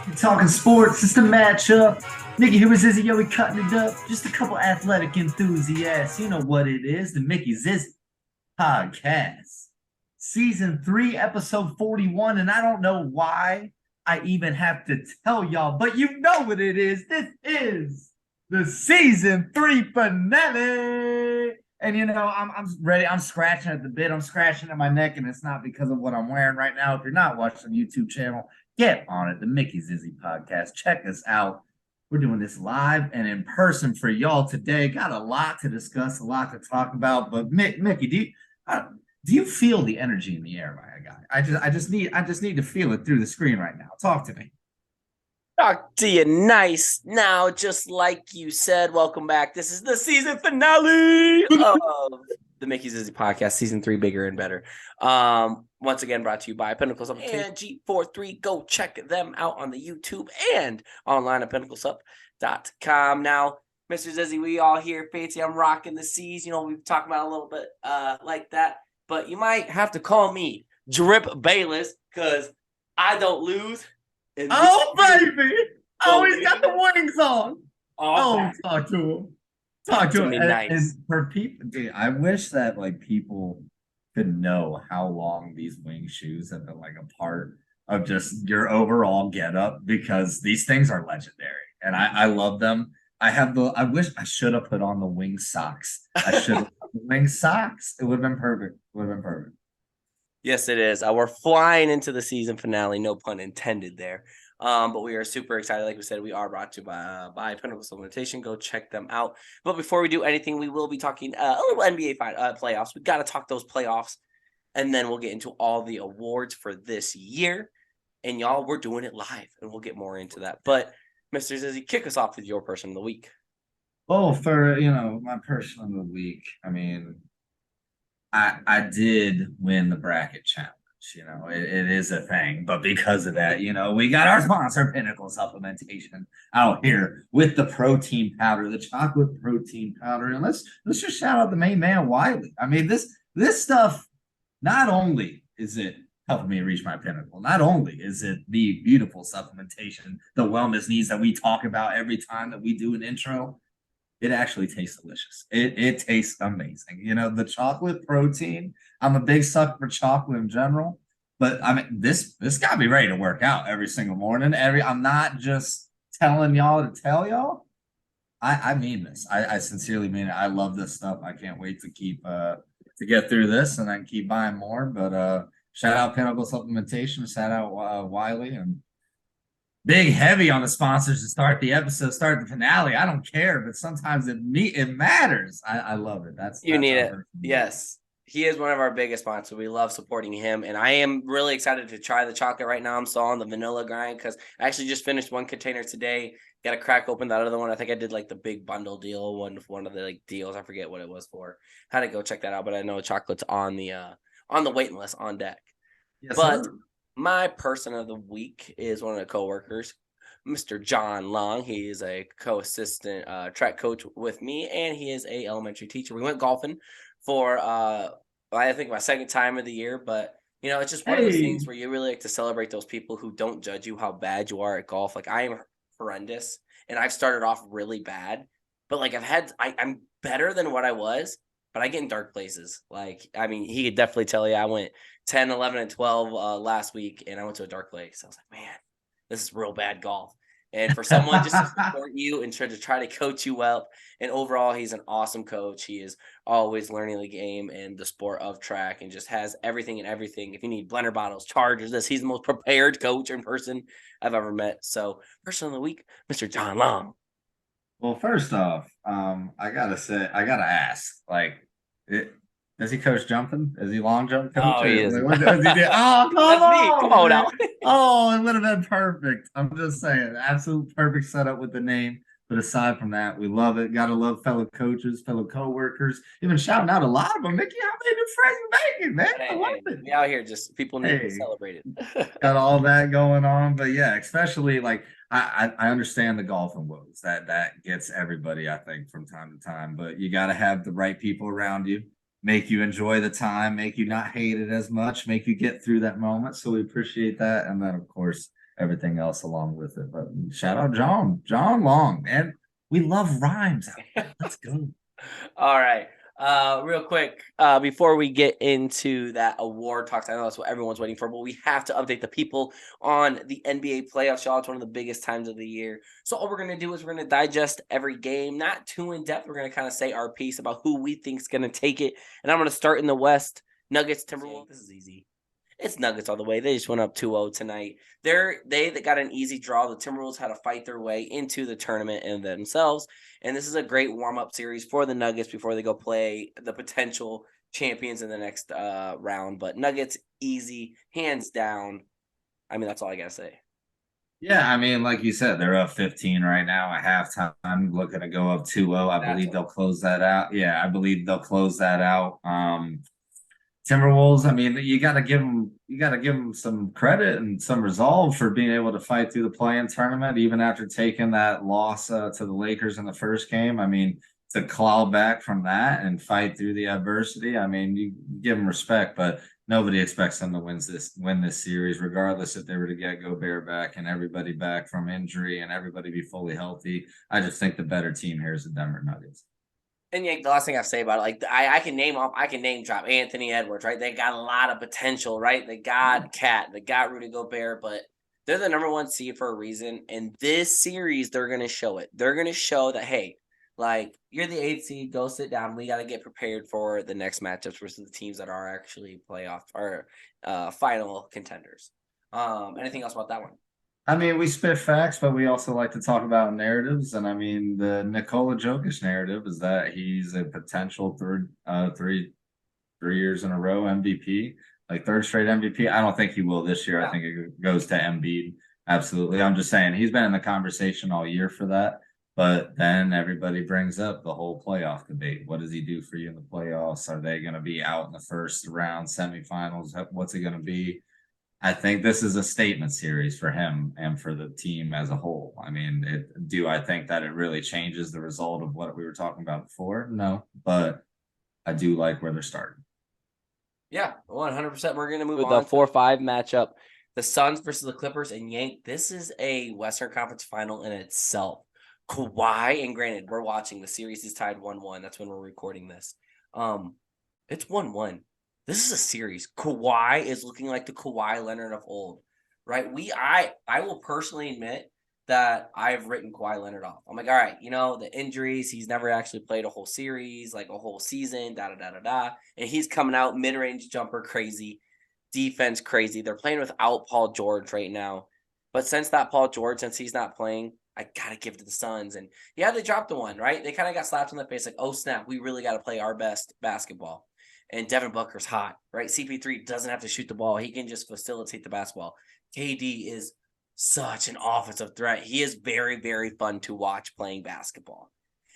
We're talking sports. It's the matchup. Mickey here with Zizzy. Yo, we cutting it up. Just a couple athletic enthusiasts. You know what it is. The Mickey Zizzy Podcast. Season 3, episode 41. And I don't know why I even have to tell y'all, but you know what it is. This is the season 3 finale. And I'm ready. I'm scratching at the bit. I'm scratching at my neck, and it's not because of what I'm wearing right now. If you're not watching the YouTube channel, get on it. The Mickey Zizzy Podcast. Check us out. We're doing this live and in person for y'all today. Got a lot to discuss, a lot to talk about. But Mickey, do you feel the energy in the air, my guy? I just need to feel it through the screen right now. Talk to me. Talk to you nice now, just like you said. Welcome back. This is the season finale of the Mickey Zizzy Podcast, season 3, bigger and better. Once again, brought to you by Pinnacles Up and G43. Go check them out on the YouTube and online at pinnaclesup.com. Now, Mr. Zizzy, we all here fancy. I'm rocking the C's. You know, we've talked about a little bit like that, but you might have to call me Drip Bayless because I don't lose. Oh, baby. Oh, he's got the wings on. Oh, talk to him. Talk to him. Nice. And for people, dude, I wish that people could know how long these wing shoes have been a part of just your overall getup, because these things are legendary and I love them. I wish I should have put on the wing socks. I should have wing socks. It would have been perfect. Yes, it is. We're flying into the season finale, no pun intended there. But we are super excited. Like we said, we are brought to you by Pinnacle Supplementation. Go check them out. But before we do anything, we will be talking a little NBA playoffs. We got to talk those playoffs, and then we'll get into all the awards for this year. And y'all, we're doing it live, and we'll get more into that. But Mr. Zizzy, kick us off with your person of the week. Oh, for my person of the week, I mean, I did win the bracket challenge. It is a thing, but because of that, we got our sponsor, Pinnacle Supplementation, out here with the protein powder, the chocolate protein powder. And let's just shout out the main man, Wiley. I mean, this stuff, not only is it helping me reach my pinnacle, not only is it the beautiful supplementation, the wellness needs that we talk about every time that we do an intro, it actually tastes delicious. It tastes amazing. The chocolate protein. I'm a big sucker for chocolate in general, but I mean this got me ready to work out every single morning. I'm not just telling y'all to tell y'all. I mean this. I sincerely mean it. I love this stuff. I can't wait to keep to get through this and then keep buying more. But shout out Pinnacle Supplementation. Shout out Wiley, and big heavy on the sponsors to start the episode, start the finale. I don't care, but sometimes it matters. I love it. That's need it. Yes. He is one of our biggest sponsors. We love supporting him. And I am really excited to try the chocolate right now. I'm still on the vanilla grind because I actually just finished one container today. Got to crack open that other one. I think I did the big bundle deal, one of the deals. I forget what it was for. Had to go check that out, but I know chocolate's on the waiting list on deck. Yes, but sir. My person of the week is one of the coworkers, Mr. John Long. He is a co-assistant track coach with me, and he is a elementary teacher. We went golfing for I think my second time of the year, but it's just one of those things where you really like to celebrate those people who don't judge you how bad you are at golf. I am horrendous, and I've started off really bad, but I'm better than what I was. But I get in dark places. He could definitely tell you I went 10, 11, and 12 last week, and I went to a dark place. I was like, man, this is real bad golf. And for someone just to support you and try to coach you up, and overall, he's an awesome coach. He is always learning the game and the sport of track and just has everything and everything. If you need blender bottles, chargers, he's the most prepared coach in person I've ever met. So, person of the week, Mr. John Long. Well, first off, I gotta ask, does he coach jumping? Is he long jump coach? Oh, he is. What does he do? Oh, come on! Come on now. Oh, it would have been perfect. I'm just saying, absolute perfect setup with the name. But aside from that, we love it. Gotta love fellow coaches, fellow coworkers. Even shouting out a lot of them. Mickey, how many new friends you making, man? I love it. We out here, just people need to celebrate it. Got all that going on, but yeah, especially I understand the golfing woes that gets everybody, I think, from time to time. But you got to have the right people around you, make you enjoy the time, make you not hate it as much, make you get through that moment. So we appreciate that, and then of course everything else along with it. But shout out John Long, and we love rhymes out there. Let's go. All right. Real quick, before we get into that award talks, I know that's what everyone's waiting for, but we have to update the people on the NBA playoffs. Y'all, it's one of the biggest times of the year. So all we're gonna do is we're gonna digest every game, not too in depth. We're gonna kind of say our piece about who we think is gonna take it. And I'm gonna start in the West. Nuggets, Timberwolves. This is easy. It's Nuggets all the way. They just went up 2-0 tonight. They got an easy draw. The Timberwolves had to fight their way into the tournament and themselves. And this is a great warm-up series for the Nuggets before they go play the potential champions in the next round. But Nuggets, easy, hands down. I mean, that's all I got to say. Yeah, I mean, like you said, they're up 15 right now at halftime, looking to go up 2-0. I believe they'll close that out. Yeah, I believe they'll close that out. Timberwolves, I mean, you got to give them some credit and some resolve for being able to fight through the play-in tournament, even after taking that loss to the Lakers in the first game. I mean, to claw back from that and fight through the adversity. I mean, you give them respect, but nobody expects them to win this series, regardless if they were to get Gobert back and everybody back from injury and everybody be fully healthy. I just think the better team here is the Denver Nuggets. And yeah, the last thing I say about it, like I can name drop Anthony Edwards, right? They got a lot of potential, right? They got Cat, they got Rudy Gobert, but they're the number one seed for a reason. And this series, they're gonna show it. They're gonna show that, hey, like you're the 8th seed, go sit down. We got to get prepared for the next matchups versus the teams that are actually playoff or final contenders. Anything else about that one? I mean, we spit facts, but we also like to talk about narratives. And I mean, the Nikola Jokic narrative is that he's a potential three years in a row MVP, like third straight MVP. I don't think he will this year. Yeah. I think it goes to Embiid. Absolutely. I'm just saying he's been in the conversation all year for that. But then everybody brings up the whole playoff debate. What does he do for you in the playoffs? Are they going to be out in the first round semifinals? What's it going to be? I think this is a statement series for him and for the team as a whole. I mean, do I think that it really changes the result of what we were talking about before? No, but I do like where they're starting. Yeah, 100%. We're going to move on. The 4-5 matchup, the Suns versus the Clippers and Yank. This is a Western Conference final in itself. Kawhi, and granted, we're watching the series is tied 1-1. That's when we're recording this. It's 1-1. This is a series. Kawhi is looking like the Kawhi Leonard of old, right? I will personally admit that I've written Kawhi Leonard off. I'm like, all right, the injuries, he's never actually played a whole series, like a whole season, da-da-da-da-da. And he's coming out mid-range jumper crazy, defense crazy. They're playing without Paul George right now. But since he's not playing, I got to give it to the Suns. And yeah, they dropped the one, right? They kind of got slapped in the face like, oh, snap, we really got to play our best basketball. And Devin Booker's hot, right? CP3 doesn't have to shoot the ball. He can just facilitate the basketball. KD is such an offensive threat. He is very, very fun to watch playing basketball.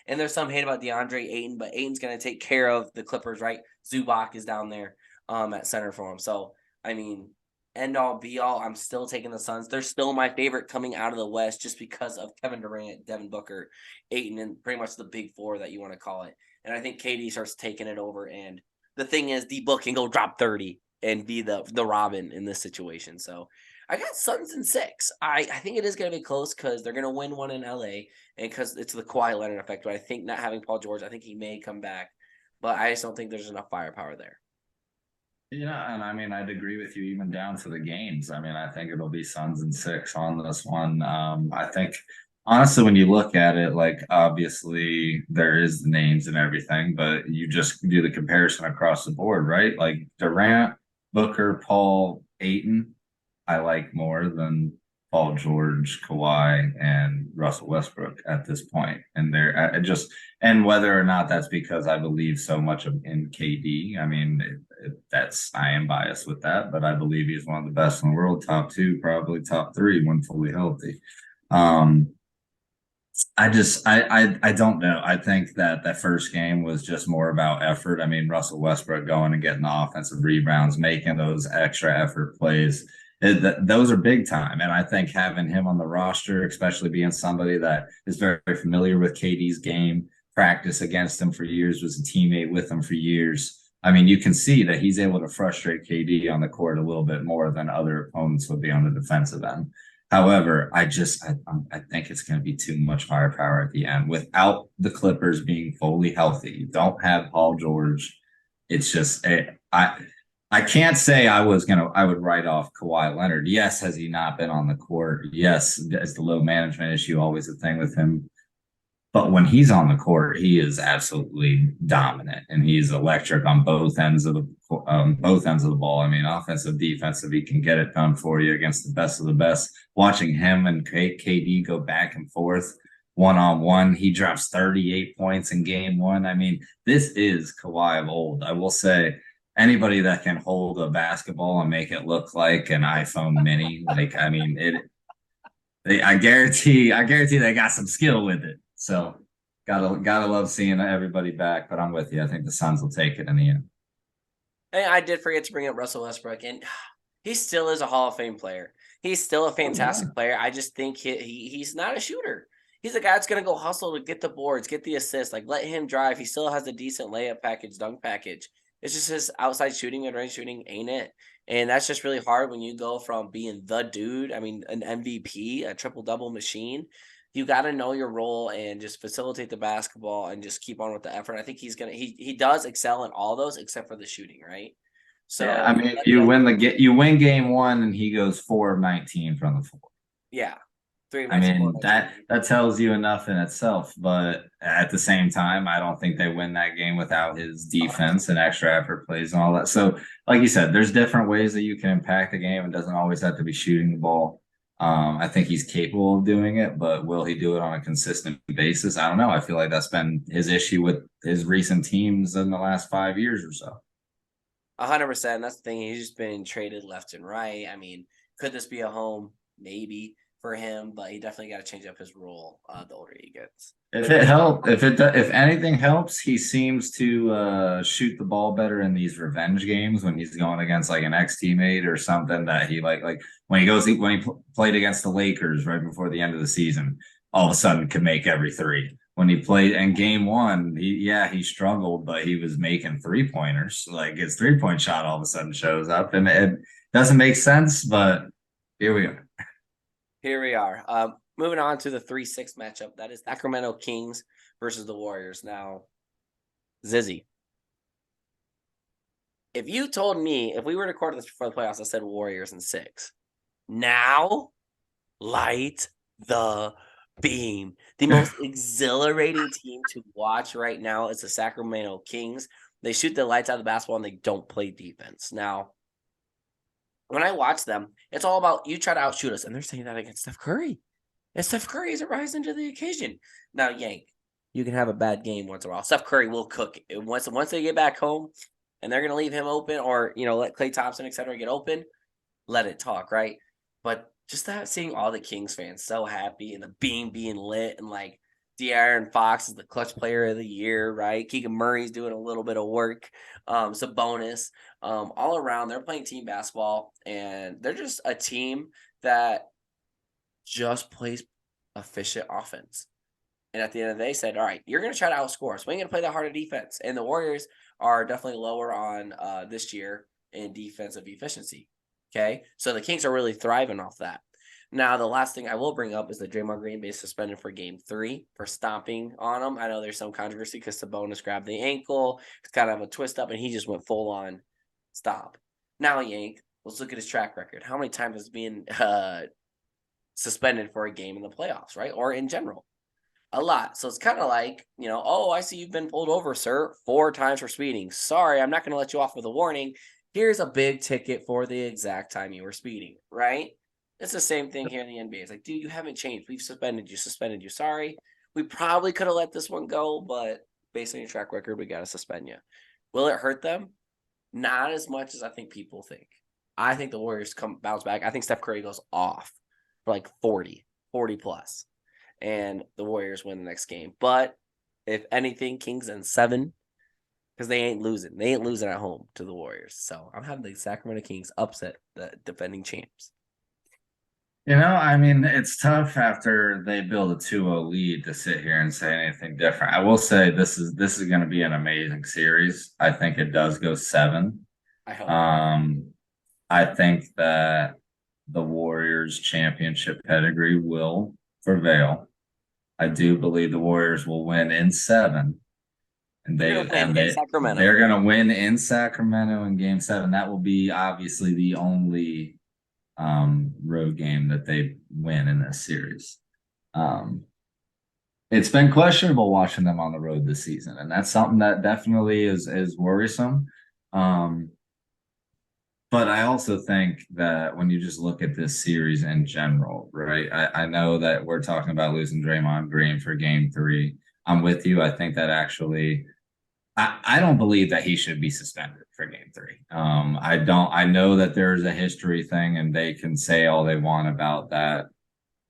And there's some hate about DeAndre Ayton, but Ayton's going to take care of the Clippers, right? Zubac is down there at center for him. So, I mean, end all, be all, I'm still taking the Suns. They're still my favorite coming out of the West just because of Kevin Durant, Devin Booker, Ayton, and pretty much the big four that you want to call it. And I think KD starts taking it over, and the thing is, D-Book can go drop 30 and be the Robin in this situation. So I got Suns in 6. I think it is going to be close because they're going to win one in LA and because it's the Kawhi Leonard effect. But I think not having Paul George, I think he may come back. But I just don't think there's enough firepower there. Yeah, and I mean, I'd agree with you even down to the games. I mean, I think it'll be Suns in 6 on this one. I think honestly, when you look at it, like obviously there is the names and everything, but you just do the comparison across the board, right? Like Durant, Booker, Paul, Ayton, I like more than Paul George, Kawhi, and Russell Westbrook at this point. And and whether or not that's because I believe so much in KD. I mean, I am biased with that, but I believe he's one of the best in the world, top 2, probably top 3 when fully healthy. I don't know. I think that first game was just more about effort. I mean, Russell Westbrook going and getting the offensive rebounds, making those extra effort plays. Those are big time. And I think having him on the roster, especially being somebody that is very, very familiar with KD's game, practiced against him for years, was a teammate with him for years. I mean, you can see that he's able to frustrate KD on the court a little bit more than other opponents would be on the defensive end. However, I think it's going to be too much firepower at the end without the Clippers being fully healthy. You don't have Paul George. It's just I can't say I would write off Kawhi Leonard. Yes, has he not been on the court? Yes, is the low management issue always a thing with him? But when he's on the court, he is absolutely dominant, and he's electric on both ends of the ball. I mean, offensive, defensive, he can get it done for you against the best of the best. Watching him and KD go back and forth one on one, he drops 38 points in game one. I mean, this is Kawhi of old. I will say, anybody that can hold a basketball and make it look like an iPhone Mini, like I mean, I guarantee they got some skill with it. So gotta love seeing everybody back. But I'm with you. I think the Suns will take it in the end. And I did forget to bring up Russell Westbrook, and he still is a Hall of Fame player. He's still a fantastic player. I just think he's not a shooter. He's a guy that's going to go hustle to get the boards, get the assists. Like, let him drive. He still has a decent layup package, dunk package. It's just his outside shooting, mid-range shooting ain't it. And that's just really hard when you go from being the dude, I mean, an MVP, a triple-double machine. You got to know your role and just facilitate the basketball and just keep on with the effort. I think he does excel in all those except for the shooting, right? So yeah, I mean, you win game one, and he goes 4 of 19 from the floor. Yeah, I mean, that tells you enough in itself. But at the same time, I don't think they win that game without his defense and extra effort plays and all that. So, like you said, there's different ways that you can impact the game. It doesn't always have to be shooting the ball. I think he's capable of doing it, but will he do it on a consistent basis? I don't know. I feel like that's been his issue with his recent teams in the last 5 years or so. 100%. That's the thing. He's just been traded left and right. I mean, could this be a home? Maybe for him, but he definitely got to change up his role the older he gets. If anything helps, he seems to shoot the ball better in these revenge games when he's going against like an ex teammate or something that he like when he played against the Lakers right before the end of the season, all of a sudden could make every three. When he played in game one, he struggled, but he was making 3-pointers. Like his 3-point shot all of a sudden shows up, and it doesn't make sense, but here we are. Here we are. Moving on to the 3-6 matchup. That is Sacramento Kings versus the Warriors. Now, Zizzy, if you told me, if we were to record this for the playoffs, I said Warriors in 6. Now, light the beam. The most exhilarating team to watch right now is the Sacramento Kings. They shoot the lights out of the basketball and they don't play defense. Now, when I watch them, it's all about you try to outshoot us. And they're saying that against Steph Curry. And Steph Curry is rising to the occasion. Now, Yank, you can have a bad game once in a while. Steph Curry will cook it. Once they get back home and they're going to leave him open or, let Klay Thompson, et cetera, get open, let it talk, right? But just that seeing all the Kings fans so happy and the beam being lit and like De'Aaron Fox is the clutch player of the year, right? Keegan Murray's doing a little bit of work. Sabonis, all around. They're playing team basketball, and they're just a team that just plays efficient offense. And at the end of the day, said, all right, you're going to try to outscore us. We ain't going to play that hard of defense. And the Warriors are definitely lower on this year in defensive efficiency. Okay, so the Kings are really thriving off that. Now, the last thing I will bring up is that Draymond Green being suspended for game 3 for stomping on him. I know there's some controversy because Sabonis grabbed the ankle. It's kind of a twist up, and he just went full on stop. Now, Yank, let's look at his track record. How many times has been suspended for a game in the playoffs, right? Or in general? A lot. So it's kind of like, oh, I see you've been pulled over, sir, 4 times for speeding. Sorry, I'm not going to let you off with a warning. Here's a big ticket for the exact time you were speeding, right? It's the same thing here in the NBA. It's like, dude, you haven't changed. We've suspended you. Sorry. We probably could have let this one go, but based on your track record, we got to suspend you. Will it hurt them? Not as much as I think people think. I think the Warriors bounce back. I think Steph Curry goes off for like 40 plus, and the Warriors win the next game. But if anything, Kings in 7, because they ain't losing. They ain't losing at home to the Warriors. So I'm having the Sacramento Kings upset the defending champs. I mean, it's tough after they build a 2-0 lead to sit here and say anything different. I will say this is going to be an amazing series. I think it does go 7. I hope. I think that the Warriors championship pedigree will prevail. I do believe the Warriors will win in 7. And They're gonna win in Sacramento. they're gonna win in Sacramento in game 7. That will be obviously the only road game that they win in this series. It's been questionable watching them on the road this season, and that's something that definitely is worrisome. Um, but I also think that when you just look at this series in general, right? I know that we're talking about losing Draymond Green for game 3. I'm with you. I think that actually I don't believe that he should be suspended for game 3. I know that there's a history thing and they can say all they want about that,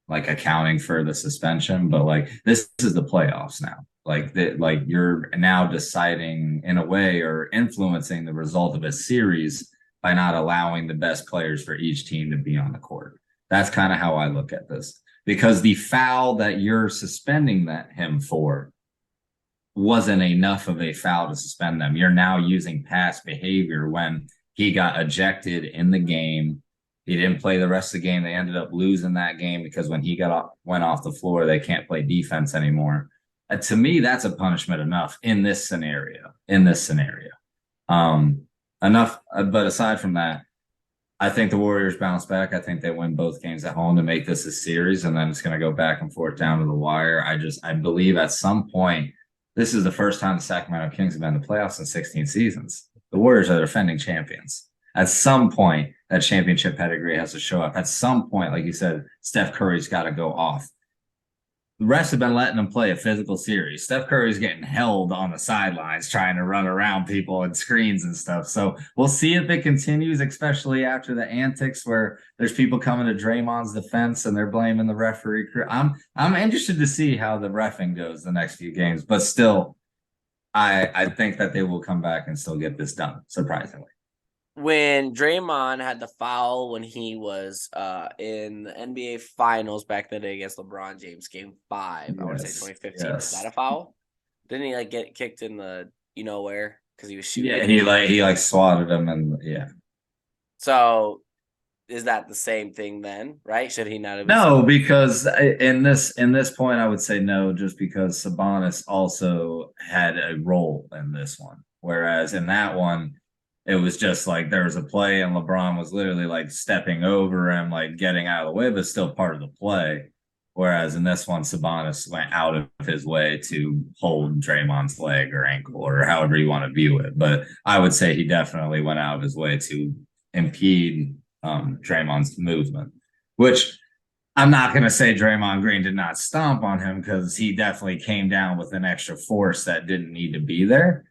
like accounting for the suspension, but like this is the playoffs now. Like that, like you're now deciding in a way or influencing the result of a series by not allowing the best players for each team to be on the court. That's kind of how I look at this. Because the foul that you're suspending him for wasn't enough of a foul to suspend them. You're now using past behavior when he got ejected in the game. He didn't play the rest of the game. They ended up losing that game because when he went off the floor, they can't play defense anymore. To me, that's a punishment enough in this scenario. Enough. But aside from that, I think the Warriors bounce back. I think they win both games at home to make this a series, and then it's going to go back and forth down to the wire. I believe at some point, this is the first time the Sacramento Kings have been in the playoffs in 16 seasons. The Warriors are defending champions. At some point, that championship pedigree has to show up. At some point, like you said, Steph Curry's got to go off. The rest have been letting them play a physical series. Steph Curry's getting held on the sidelines trying to run around people and screens and stuff. So we'll see if it continues, especially after the antics where there's people coming to Draymond's defense and they're blaming the referee. I'm interested to see how the reffing goes the next few games, but still, I think that they will come back and still get this done, surprisingly. When Draymond had the foul when he was in the NBA Finals back that day against LeBron James, Game 5, yes, I want to say 2015. Yes. Was that a foul? Didn't he like get kicked in the where because he was shooting? Yeah, he swatted him and yeah. So is that the same thing then? Right? Should he not have? No, because in this point, I would say no, just because Sabonis also had a role in this one, whereas in that one. It was just like there was a play and LeBron was literally like stepping over him, like getting out of the way, but still part of the play. Whereas in this one, Sabonis went out of his way to hold Draymond's leg or ankle or however you want to view it. But I would say he definitely went out of his way to impede Draymond's movement, which I'm not going to say Draymond Green did not stomp on him because he definitely came down with an extra force that didn't need to be there.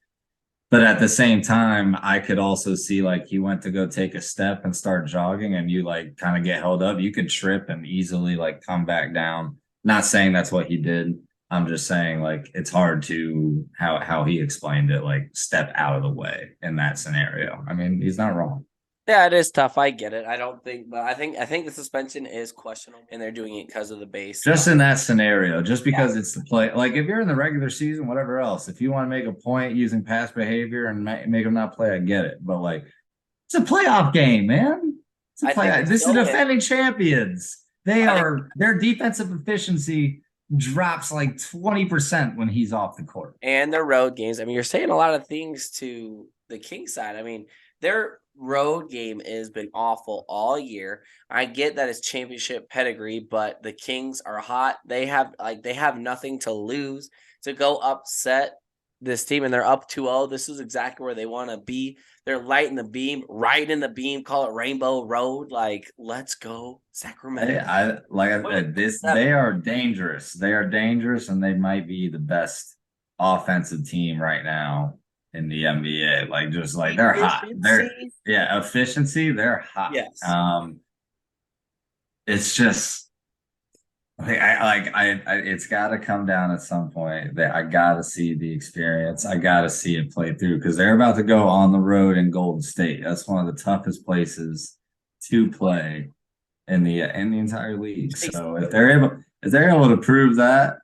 But at the same time, I could also see like he went to go take a step and start jogging and you like kind of get held up. You could trip and easily like come back down. Not saying that's what he did. I'm just saying like it's hard to how he explained it, like step out of the way in that scenario. I mean, he's not wrong. Yeah, it is tough. I get it. I don't think, but I think the suspension is questionable, and they're doing it because of the base. Just in that scenario, just because it's the play. Like if you're in the regular season, whatever else, if you want to make a point using past behavior and make them not play, I get it. But like, it's a playoff game, man. It's a playoff. This is defending champions. Their defensive efficiency drops like 20% when he's off the court. And their road games. I mean, you're saying a lot of things to the Kings side. I mean, their road game has been awful all year. I get that it's championship pedigree, but the Kings are hot. They have nothing to lose to go upset this team, and they're up 2-0. This is exactly where they want to be. They're lighting the beam, right in the beam, call it Rainbow Road. Like, let's go, Sacramento. They are dangerous. They are dangerous, and they might be the best offensive team right now in the NBA. Like, just like they're hot. Efficiency, they're hot. Yes. It's just it's got to come down at some point. That I got to see the experience. I got to see it play through because they're about to go on the road in Golden State. That's one of the toughest places to play in the entire league. So if they're able to prove that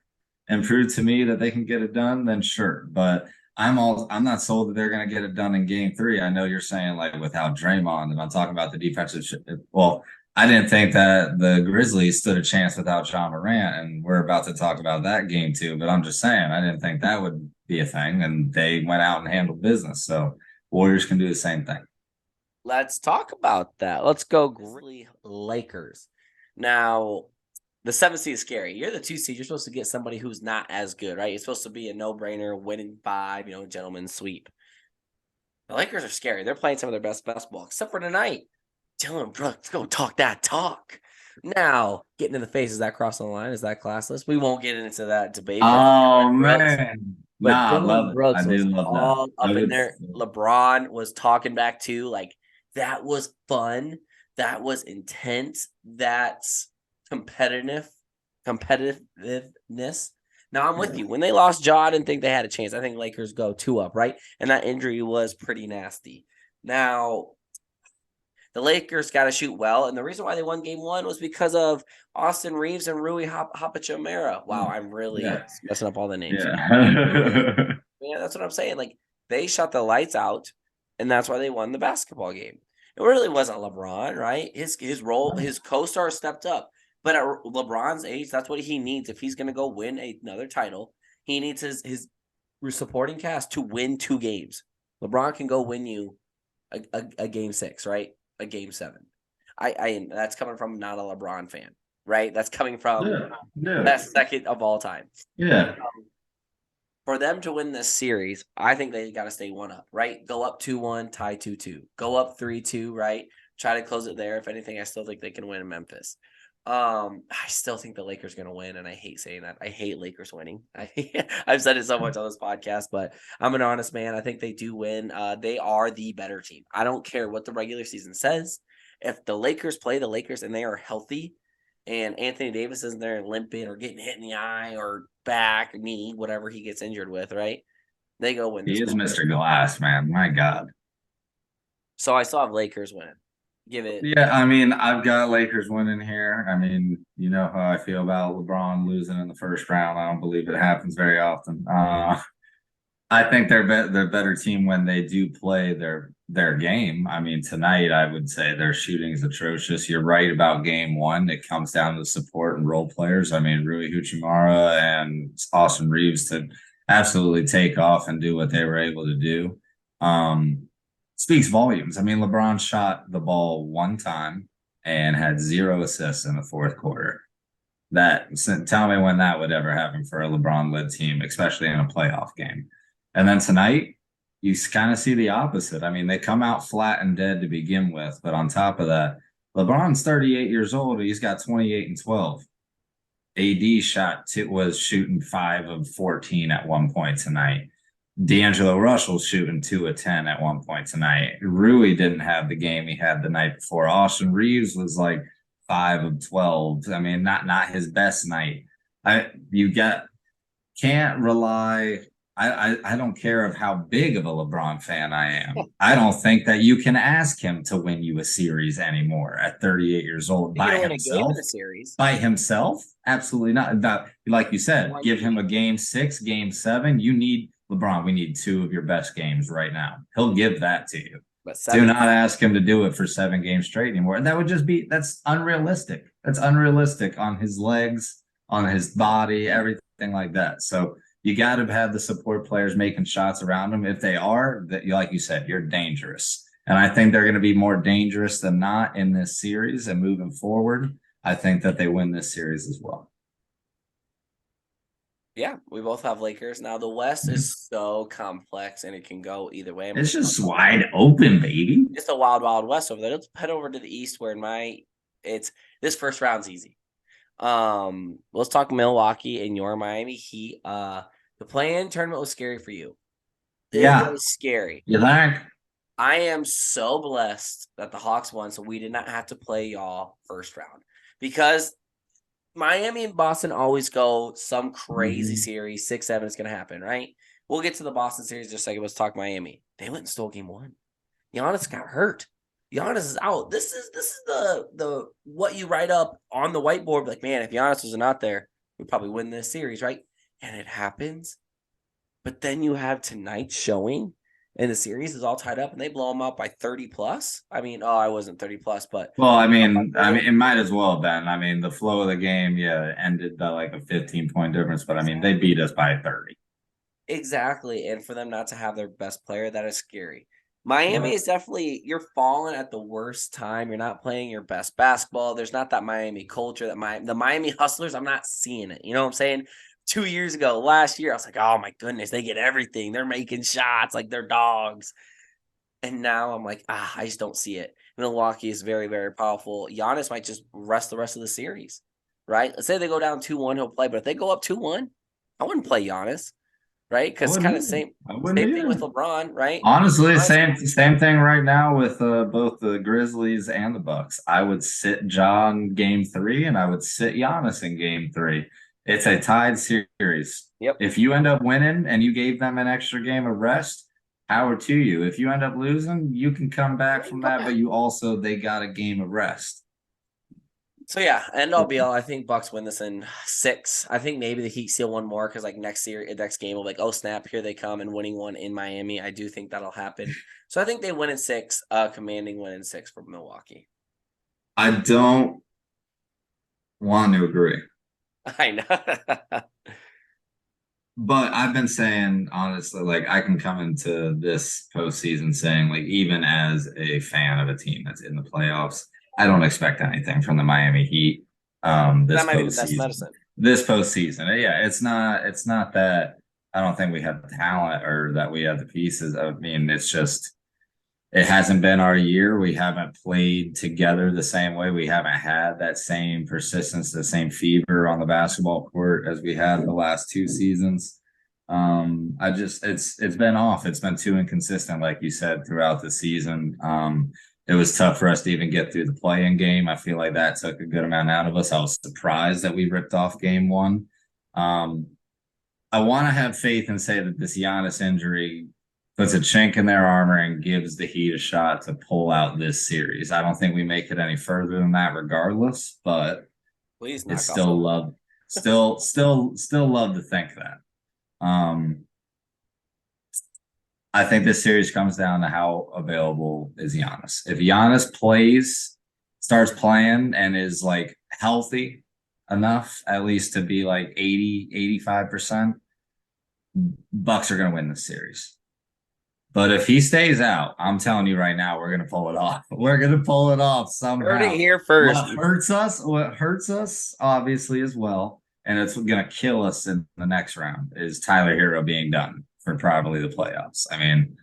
and prove to me that they can get it done, then sure. But I'm not sold that they're going to get it done in game 3. I know you're saying like without Draymond, and I'm talking about the defensive. Well, I didn't think that the Grizzlies stood a chance without John Morant, and we're about to talk about that game too. But I'm just saying, I didn't think that would be a thing, and they went out and handled business. So Warriors can do the same thing. Let's talk about that. Let's go Grizzly Lakers. Now, the 7th seed is scary. You're the 2 seed. You're supposed to get somebody who's not as good, right? It's supposed to be a no-brainer, winning 5, gentleman's sweep. The Lakers are scary. They're playing some of their best basketball, except for tonight. Dylan Brooks, go talk that talk. Now, getting in the face, is that crossing the line? Is that classless? We won't get into that debate. Oh man, But nah, I Dylan love it. I Brooks do was love that. all up in there. LeBron was talking back too. Like, that was fun. That was intense. That's competitiveness. Now I'm with you. When they lost Ja, I didn't think they had a chance. I think Lakers go 2 up, right? And that injury was pretty nasty. Now, the Lakers got to shoot well, and the reason why they won Game 1 was because of Austin Reeves and Rui Hapachimera. Wow, I'm really messing up all the names. Yeah. Yeah, that's what I'm saying. Like, they shut the lights out, and that's why they won the basketball game. It really wasn't LeBron, right? His role, his co-star stepped up. But at LeBron's age, that's what he needs. If he's going to go win another title, he needs his supporting cast to win 2 games. LeBron can go win you a game 6, right? A game 7. I that's coming from not a LeBron fan, right? That's coming from best second of all time. Yeah. For them to win this series, I think they got to stay 1 up, right? Go up 2-1, tie 2-2. Go up 3-2, right? Try to close it there. If anything, I still think they can win in Memphis. I still think the Lakers are going to win, and I hate saying that. I hate Lakers winning. I've said it so much on this podcast, but I'm an honest man. I think they do win. They are the better team. I don't care what the regular season says. If the Lakers play the Lakers and they are healthy, and Anthony Davis isn't there limping or getting hit in the eye or back, knee, whatever he gets injured with, right? They go win this. He is Mr. Glass, man. My God. So I still have Lakers winning. Give it. Yeah, I mean, I've got Lakers winning here. I mean, you know how I feel about LeBron losing in the first round. I don't believe it happens very often. I think they're better team when they do play their game. I mean, tonight I would say their shooting is atrocious. You're right about game 1. It comes down to support and role players. I mean, Rui Hachimura and Austin Reeves to absolutely take off and do what they were able to do. Speaks volumes. I mean, LeBron shot the ball 1 time and had 0 assists in the 4th quarter. Tell me when that would ever happen for a LeBron-led team, especially in a playoff game. And then tonight, you kind of see the opposite. I mean, they come out flat and dead to begin with, but on top of that, LeBron's 38 years old. He's got 28 and 12. AD was shooting 5 of 14 at one point tonight. D'Angelo Russell's shooting 2 of 10 at one point tonight. Rui didn't have the game he had the night before. Austin Reeves was like 5 of 12. I mean, not his best night. Can't rely. I don't care of how big of a LeBron fan I am. I don't think that you can ask him to win you a series anymore at 38 years old by himself. By himself? Absolutely not. Like you said, give him a game 6, game 7. You need LeBron. We need 2 of your best games right now. He'll give that to you. But do not ask him to do it for 7 games straight anymore. And that would just that's unrealistic. That's unrealistic on his legs, on his body, everything like that. So you got to have the support players making shots around them. If they are, that, like you said, you're dangerous. And I think they're going to be more dangerous than not in this series and moving forward. I think that they win this series as well. Yeah, we both have Lakers. Now, the West is so complex, and it can go either way. It's just wide open, baby. It's a wild, wild West over there. Let's head over to the East, where this first round's easy. Let's talk Milwaukee and your Miami Heat. The play-in tournament was scary for you. It was scary. You think? I am so blessed that the Hawks won, so we did not have to play y'all first round, because Miami and Boston always go some crazy series. 6-7 is going to happen, right? We'll get to the Boston series in just a second. Let's talk Miami. They went and stole game 1. Giannis got hurt. Giannis is out. This is the what you write up on the whiteboard. Like, man, if Giannis wasn't out there, we'd probably win this series, right? And it happens. But then you have tonight's showing, and the series is all tied up, and they blow them out by 30 plus. I mean, I wasn't 30 plus, but Well, by I mean, 30. it might as well have been. I mean, the flow of the game, yeah, ended by like a 15-point difference, but I mean, they beat us by 30. Exactly. And for them not to have their best player, that is scary. Miami Right. is definitely, you're falling at the worst time. You're not playing your best basketball. There's not that Miami culture the Miami Hustlers. I'm not seeing it. You know what I'm saying? 2 years ago, last year, I was like, oh my goodness, they get everything. They're making shots like they're dogs. And now I'm like, I just don't see it. Milwaukee is very, very powerful. Giannis might just rest the rest of the series, right? Let's say they go down 2-1, he'll play. But if they go up 2-1, I wouldn't play Giannis, right? I Because wouldn't kind of either. I wouldn't same thing with either. LeBron, right? Honestly, LeBron's same thing right now with both the Grizzlies and the Bucks. I would sit John game three, and I would sit Giannis in game three. It's a tied series. Yep. If you end up winning and you gave them an extra game of rest, power to you. If you end up losing, you can come back from Come that, back. but they got a game of rest. So yeah, end all be all. I think Bucks win this in 6. I think maybe the Heat steal one more because like next game will be like, oh snap, here they come and winning one in Miami. I do think that'll happen. So I think they win in 6, commanding win in 6 for Milwaukee. I don't want to agree. I know. But I've been saying honestly, like I can come into this postseason saying, like, even as a fan of a team that's in the playoffs, I don't expect anything from the Miami Heat That might be the best medicine. This postseason. Yeah, it's not that I don't think we have the talent or that we have the pieces. I mean, it's just it hasn't been our year. We haven't played together the same way. We haven't had that same persistence, the same fever on the basketball court as we had the last 2 seasons. I just it's been off. It's been too inconsistent, like you said, throughout the season. It was tough for us to even get through the play-in game. I feel like that took a good amount out of us. I was surprised that we ripped off game one. Um, I want to have faith and say that this Giannis injury puts a chink in their armor and gives the Heat a shot to pull out this series. I don't think we make it any further than that, regardless. But Please it's knock off. still love to think that. I think this series comes down to how available is Giannis. If Giannis starts playing, and is like healthy enough, at least to be like 80, 85%, Bucks are going to win this series. But if he stays out, I'm telling you right now, we're gonna pull it off. We're gonna pull it off somehow. Heard it here first. What hurts us, obviously, as well, and it's gonna kill us in the next round, is Tyler Hero being done for probably the playoffs. I mean,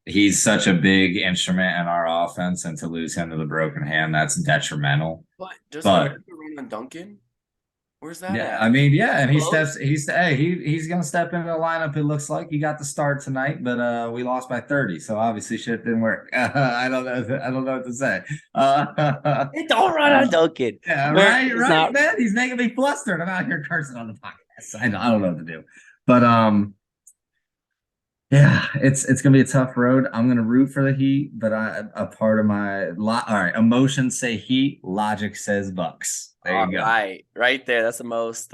he's such a big instrument in our offense, and to lose him to the broken hand, that's detrimental. But does But he run on Duncan? Where's that yeah, at? I mean, yeah, and Close? he's gonna step into the lineup. It looks like he got the start tonight, but we lost by 30, so obviously shit didn't work. I don't know what to say. Don't run on Duncan. Yeah, It's right, not. man. He's making me flustered. I'm out here cursing on the podcast. I don't know what to do, but yeah, it's gonna be a tough road. I'm gonna root for the Heat, but a part of all right, emotions say Heat, logic says Bucks. There you go. Right there. That's the most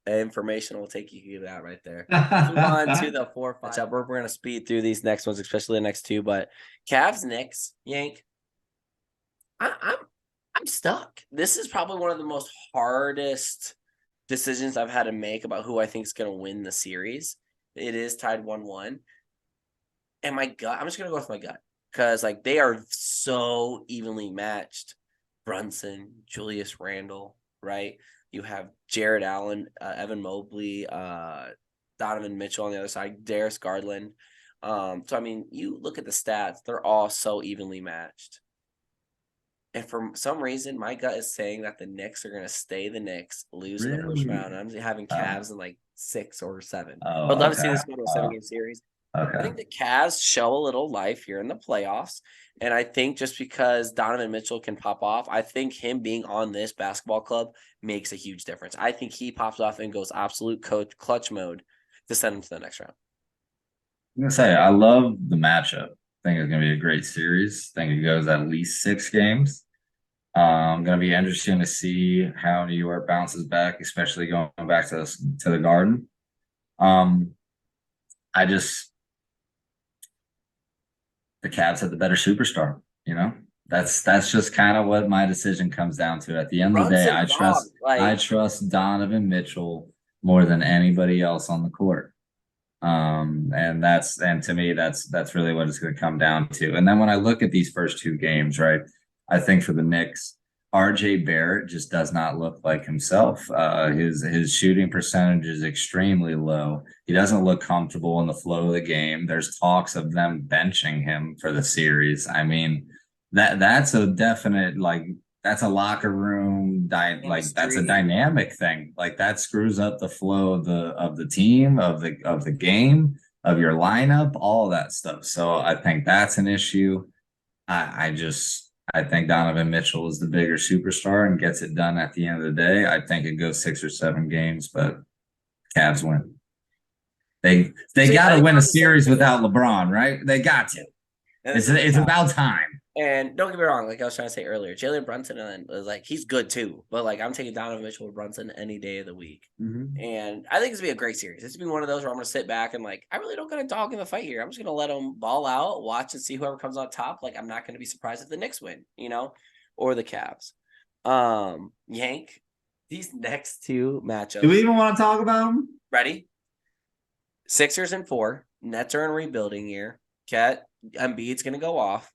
information will take you to give out right there. Move on to the 4-5. We're gonna speed through these next ones, especially the next two. But Cavs, Knicks, Yank. I'm stuck. This is probably one of the most hardest decisions I've had to make about who I think is gonna win the series. It is tied 1-1. And my gut, I'm just gonna go with my gut. Because like they are so evenly matched. Brunson, Julius Randle, right? You have Jared Allen, Evan Mobley, Donovan Mitchell on the other side, Darius Garland. So I mean, you look at the stats; they're all so evenly matched. And for some reason, my gut is saying that the Knicks are going to stay the Knicks, lose in the first round. I'm having Cavs in like 6 or 7. I'd love to see this go to a 7-game series. Okay. I think the Cavs show a little life here in the playoffs. And I think just because Donovan Mitchell can pop off, I think him being on this basketball club makes a huge difference. I think he pops off and goes absolute clutch mode to send him to the next round. I'm gonna say I love the matchup. I think it's gonna be a great series. I think it goes at least 6 games. Gonna be interesting to see how New York bounces back, especially going back to the Garden. I just the Cavs had the better superstar. That's just kind of what my decision comes down to. At the end of the day, Brunson I dog, trust I like trust Donovan Mitchell more than anybody else on the court. And to me, that's really what it's going to come down to. And then when I look at these first two games, right, I think for the Knicks, RJ Barrett just does not look like himself. His shooting percentage is extremely low. He doesn't look comfortable in the flow of the game. There's talks of them benching him for the series. I mean, that's a definite, like, that's a locker room like that's a chemistry. dynamic thing. Like that screws up the flow of the team, of the game, of your lineup, all that stuff. So I think that's an issue. I think Donovan Mitchell is the bigger superstar and gets it done at the end of the day. I think it goes 6 or 7 games, but Cavs win. They See, I got to think win we're a on the same series page. without LeBron, right? They got to. And It's about time. And don't get me wrong, like I was trying to say earlier, Jalen Brunson was like he's good too, but like I'm taking Donovan Mitchell or Brunson any day of the week. And I think it's gonna be a great series. It's gonna be one of those where I'm gonna sit back and like I really don't got a dog in the fight here. I'm just gonna let them ball out, watch and see whoever comes on top. Like I'm not gonna be surprised if the Knicks win, or the Cavs. Yank, these next two matchups. Do we even want to talk about them? Ready? Sixers in 4. Nets are in rebuilding year. Cat Embiid's gonna go off.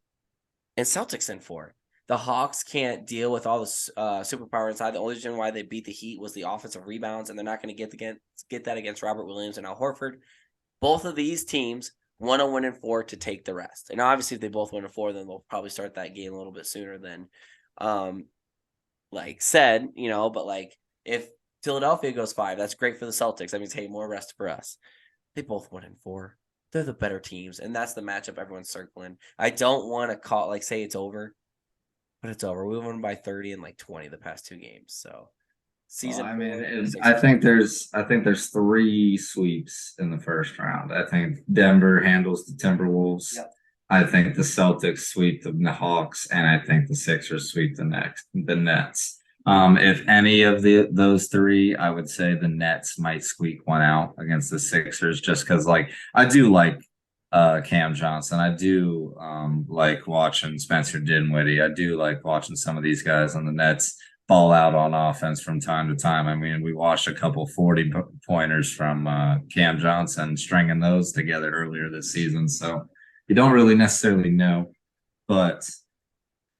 And Celtics in 4. The Hawks can't deal with all the superpower inside. The only reason why they beat the Heat was the offensive rebounds, and they're not going to get that against Robert Williams and Al Horford. Both of these teams want to win in 4 to take the rest. And obviously, if they both win in 4, then they'll probably start that game a little bit sooner than, said. But like if Philadelphia goes 5, that's great for the Celtics. That means hey, more rest for us. They both win in 4. They're the better teams, and that's the matchup everyone's circling. I don't want to say it's over, but it's over. We won by 30 and 20 the past 2 games. So season. I think there's 3 sweeps in the first round. I think Denver handles the Timberwolves. Yep. I think the Celtics sweep the Hawks, and I think the Sixers sweep the Nets. If any of those 3, I would say the Nets might squeak one out against the Sixers, just because I do like Cam Johnson. I do like watching Spencer Dinwiddie. I do like watching some of these guys on the Nets ball out on offense from time to time. I mean, we watched a couple 40-pointers from Cam Johnson stringing those together earlier this season. So you don't really necessarily know, but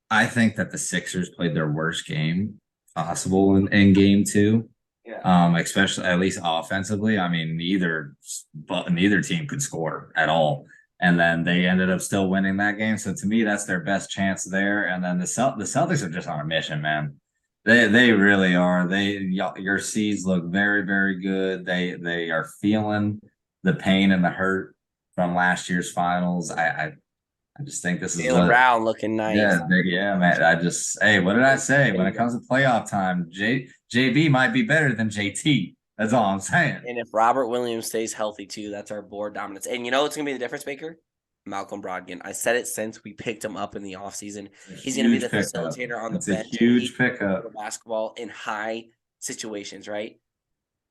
I think that the Sixers played their worst game possible in game 2. Yeah. Especially at least offensively. I mean, neither team could score at all. And then they ended up still winning that game. So to me, that's their best chance there. And then the Celtics are just on a mission, man. They really are. Your C's look very, very good. They are feeling the pain and the hurt from last year's finals. I just think this is Jaylen Brown looking nice. Yeah, man. Hey, what did I say? When it comes to playoff time, JB might be better than JT. That's all I'm saying. And if Robert Williams stays healthy too, that's our board dominance. And you know what's gonna be the difference, Baker? Malcolm Brogdon. I said it since we picked him up in the offseason. He's going to be the facilitator on the bench. It's a huge pickup. Basketball in high situations, right?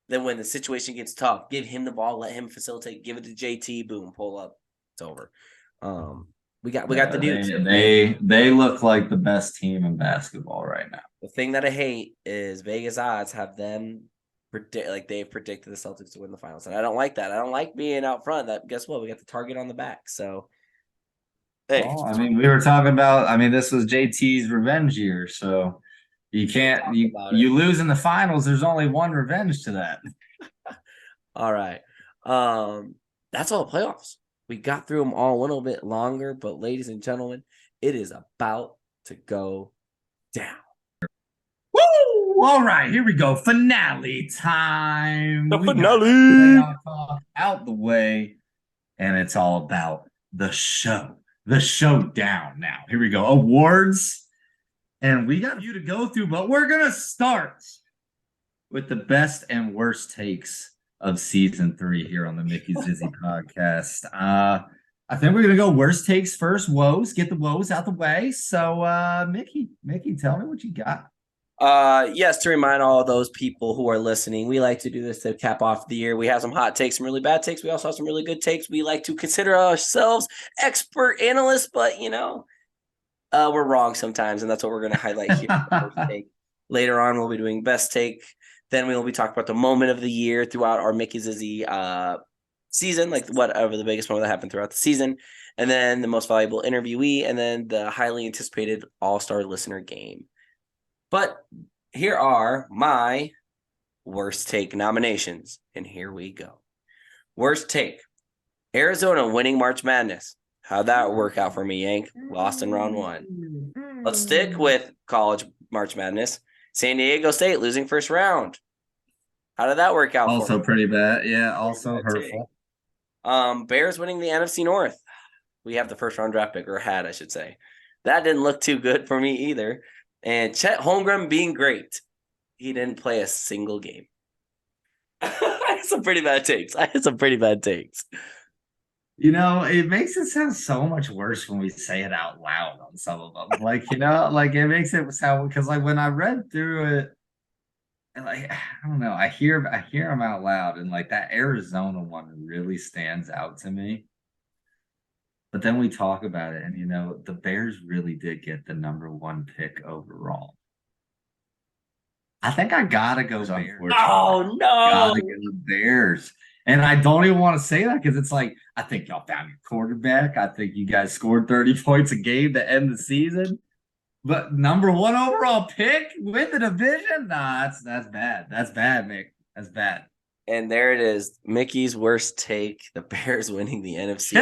Then when the situation gets tough, give him the ball, let him facilitate, give it to JT, boom, pull up. It's over. We got the dudes. They look like the best team in basketball right now. The thing that I hate is Vegas odds have them they've predicted the Celtics to win the finals, and I don't like that. I don't like being out front. That guess what? We got the target on the back. So, hey, well, I mean, we were talking about. I mean, this was JT's revenge year, so you can't you lose in the finals. There's only one revenge to that. All right, that's all the playoffs. We got through them all a little bit longer, but ladies and gentlemen, it is about to go down. Woo! All right, here we go. Finale time. The finale. Out the way. And it's all about the show. The showdown now. Here we go. Awards. And we got you to go through, but we're going to start with the best and worst takes of season 3 here on the Mickey Zizzy Podcast. I think we're going to go worst takes first. Woes. Get the woes out the way. So, Mickey, tell me what you got. Yes, to remind all of those people who are listening, we like to do this to cap off the year. We have some hot takes, some really bad takes. We also have some really good takes. We like to consider ourselves expert analysts, but we're wrong sometimes, and that's what we're going to highlight here. First take. Later on, we'll be doing best take. Then we will be talking about the moment of the year throughout our Mickey Zizzy season, like whatever the biggest moment that happened throughout the season, and then the most valuable interviewee, and then the highly anticipated all-star listener game. But here are my worst take nominations, and here we go. Worst take: Arizona winning March Madness. How'd that work out for me, Yank? Lost in round one. Let's stick with college March Madness. San Diego State losing first round. How did that work out Also for me? pretty bad. Yeah, also hurtful. Bears winning the NFC North. We have the first round draft pick, or had, I should say. That didn't look too good for me either. And Chet Holmgren being great. He didn't play a single game. I had some pretty bad takes. It makes it sound so much worse when we say it out loud on some of them. It makes it sound because when I read through it, and I don't know, I hear them out loud, and that Arizona one really stands out to me. But then we talk about it, and the Bears really did get the number one pick overall. I think I gotta go Bears. Unfortunately. Oh no! Gotta go Bears. And I don't even want to say that because it's I think y'all found your quarterback. I think you guys scored 30 points a game to end the season. But number one overall pick, win the division? Nah, that's bad. That's bad, Mick. That's bad. And there it is, Mickey's worst take: the Bears winning the NFC.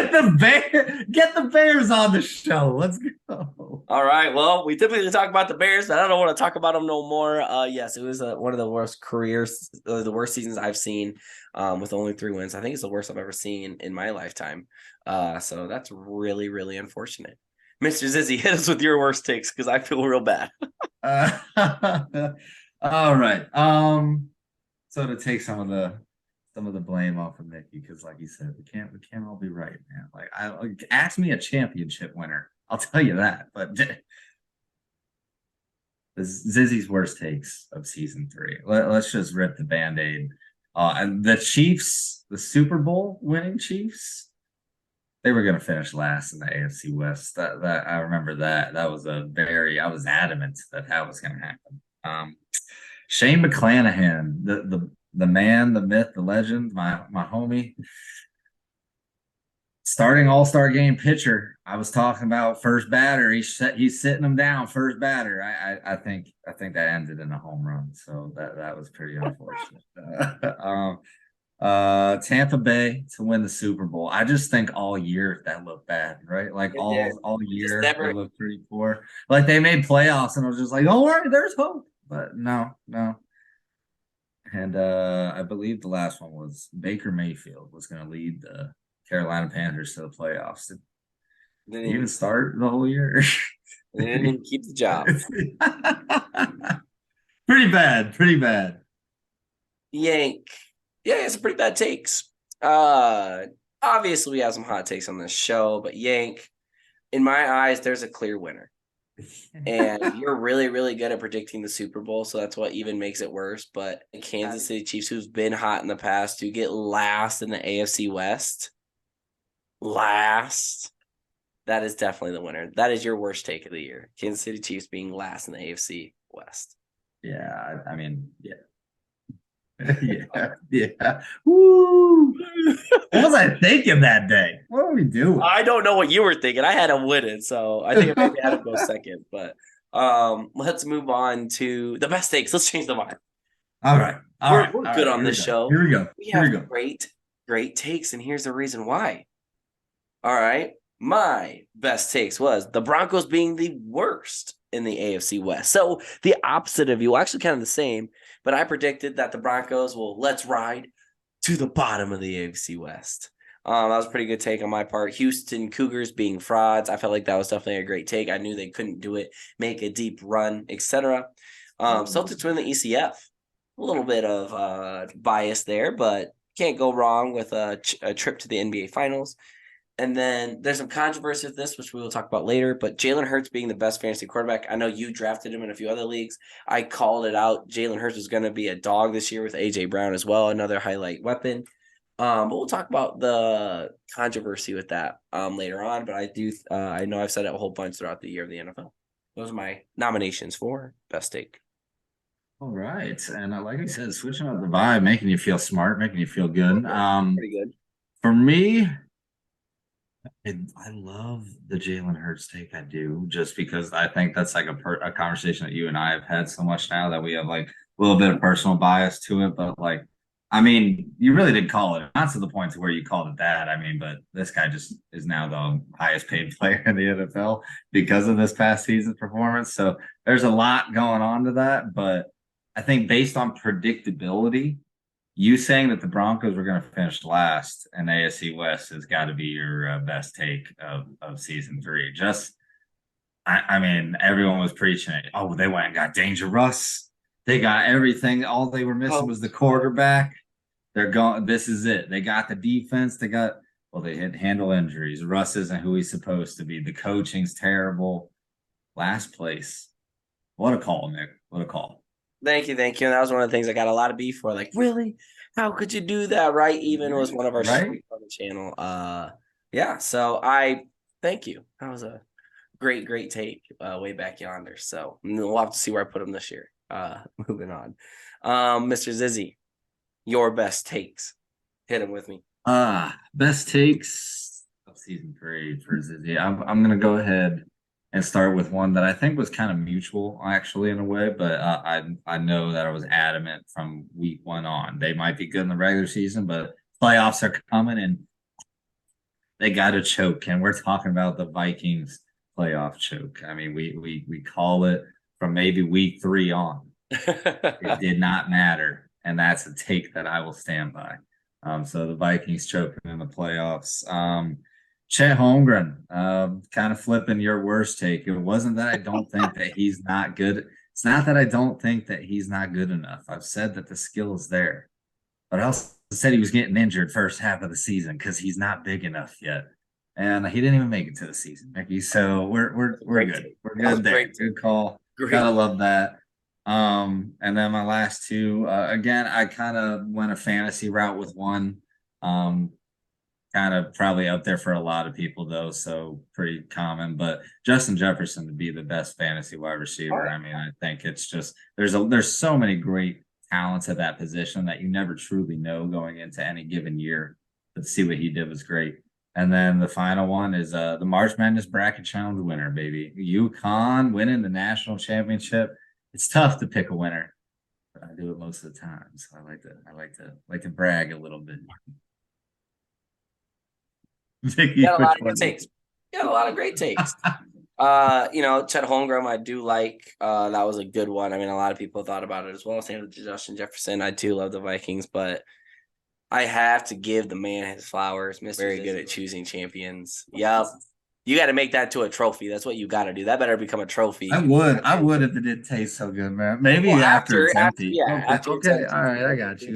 Get the Bears on the show. Let's go. All right. Well, we typically talk about the Bears, but I don't want to talk about them no more. Yes, it was one of the worst careers, the worst seasons I've seen, with only 3 wins. I think it's the worst I've ever seen in my lifetime. So that's really, really unfortunate. Mr. Zizzy, hit us with your worst takes because I feel real bad. All right. So to take some of the blame off of Mickey, because like you said, we can't all be right, man. Ask me a championship winner, I'll tell you that. But Zizzy's worst takes of season 3. Let's just rip the Band-Aid. And the Chiefs, the Super Bowl winning Chiefs, they were going to finish last in the AFC West. That I remember that. That was I was adamant that was going to happen. Shane McClanahan, the man, the myth, the legend, my homie, starting all-star game pitcher. I was talking about first batter. He's sitting him down first batter. I think that ended in a home run. So that was pretty unfortunate. Tampa Bay to win the Super Bowl. I just think all year that looked bad, right? All year it looked pretty poor. They made playoffs, and I was just like, "Oh, right, there's hope." But no. And I believe the last one was Baker Mayfield was going to lead the Carolina Panthers to the playoffs. Didn't even start the whole year. They didn't even keep the job. Pretty bad. Yank. Yeah, it's pretty bad takes. Obviously, we have some hot takes on this show, but Yank, in my eyes, there's a clear winner. And you're really, really good at predicting the Super Bowl, so that's what even makes it worse. But Kansas City Chiefs, who's been hot in the past, to get last in the AFC West, that is definitely the winner. That is your worst take of the year. Kansas City Chiefs being last in the AFC West. Yeah, I mean, yeah. yeah. Woo! What was I thinking that day? What were we doing? I don't know what you were thinking. I had him winning, so I think I maybe had him go second. But let's move on to the best takes. Let's change the vibe. All right. We're good on this show. Here we go. We have great takes, and here's the reason why. All right. My best takes was the Broncos being the worst in the AFC West. So the opposite of you, actually kind of the same, but I predicted that the Broncos will let's ride to the bottom of the AFC West. That was a pretty good take on my part. Houston Cougars being frauds. I felt like that was definitely a great take. I knew they couldn't do it, make a deep run, etc. Celtics win the ECF. A little bit of bias there, but can't go wrong with a trip to the NBA Finals. And then there's some controversy with this, which we will talk about later. But Jalen Hurts being the best fantasy quarterback, I know you drafted him in a few other leagues. I called it out. Jalen Hurts was going to be a dog this year with A.J. Brown as well, another highlight weapon. But we'll talk about the controversy with that later on. But I know I've said it a whole bunch throughout the year of the NFL. Those are my nominations for best take. All right. And like I said, switching up the vibe, making you feel smart, making you feel good. Pretty good. For me, I love the Jalen Hurts take. I do, just because I think that's like a conversation that you and I have had so much now that we have like a little bit of personal bias to it. But like, I mean, you really did call it, not to the point to where you called it that. I mean, but this guy just is now the highest paid player in the NFL because of this past season's performance. So there's a lot going on to that. But I think based on predictability, you saying that the Broncos were going to finish last in AFC West has got to be your best take of season 3. I mean, everyone was preaching it. Oh, they went and got Dangerous. They got everything. All they were missing was the quarterback. They're going. This is it. They got the defense. They had handle injuries. Russ isn't who he's supposed to be. The coaching's terrible. Last place. What a call, Nick. What a call. Thank you. And that was one of the things I got a lot of beef for. Like, really? How could you do that? Right? Even was one of our shows on the channel. Yeah. So I thank you. That was a great take way back yonder. So we'll have to see where I put him this year. Moving on. Mr. Zizzy, your best takes. Hit him with me. Best takes of season 3 for Zizzy. I'm gonna go ahead and start with one that I think was kind of mutual, actually, in a way. But I know that I was adamant from week 1 on. They might be good in the regular season, but playoffs are coming, and they got to choke. And we're talking about the Vikings playoff choke. I mean, we call it from maybe week 3 on. It did not matter, and that's a take that I will stand by. So the Vikings choking in the playoffs. Chet Holmgren, kind of flipping your worst take. It wasn't that I don't think that he's not good. It's not that I don't think that he's not good enough. I've said that the skill is there, but I also said he was getting injured first half of the season because he's not big enough yet, and he didn't even make it to the season, Mickey. So we're good. We're good there. Good call. Gotta love that. And then my last two, again, I kind of went a fantasy route with one. Kind of probably up there for a lot of people though, so pretty common. But Justin Jefferson to be the best fantasy wide receiver. I mean, I think it's just there's so many great talents at that position that you never truly know going into any given year. But to see what he did was great. And then the final one is the March Madness Bracket Challenge winner, baby. UConn winning the national championship. It's tough to pick a winner, but I do it most of the time. So I like to brag a little bit. You got a lot of good takes. You got a lot of great takes. Chet Holmgren, I do like. That was a good one. I mean, a lot of people thought about it as well. Same with Justin Jefferson. I do love the Vikings, but I have to give the man his flowers. Mr. Very good at choosing champions. Yep. You got to make that to a trophy. That's what you got to do. That better become a trophy. I would if it didn't taste so good, man. Maybe after it's empty. Okay. All right. I got you.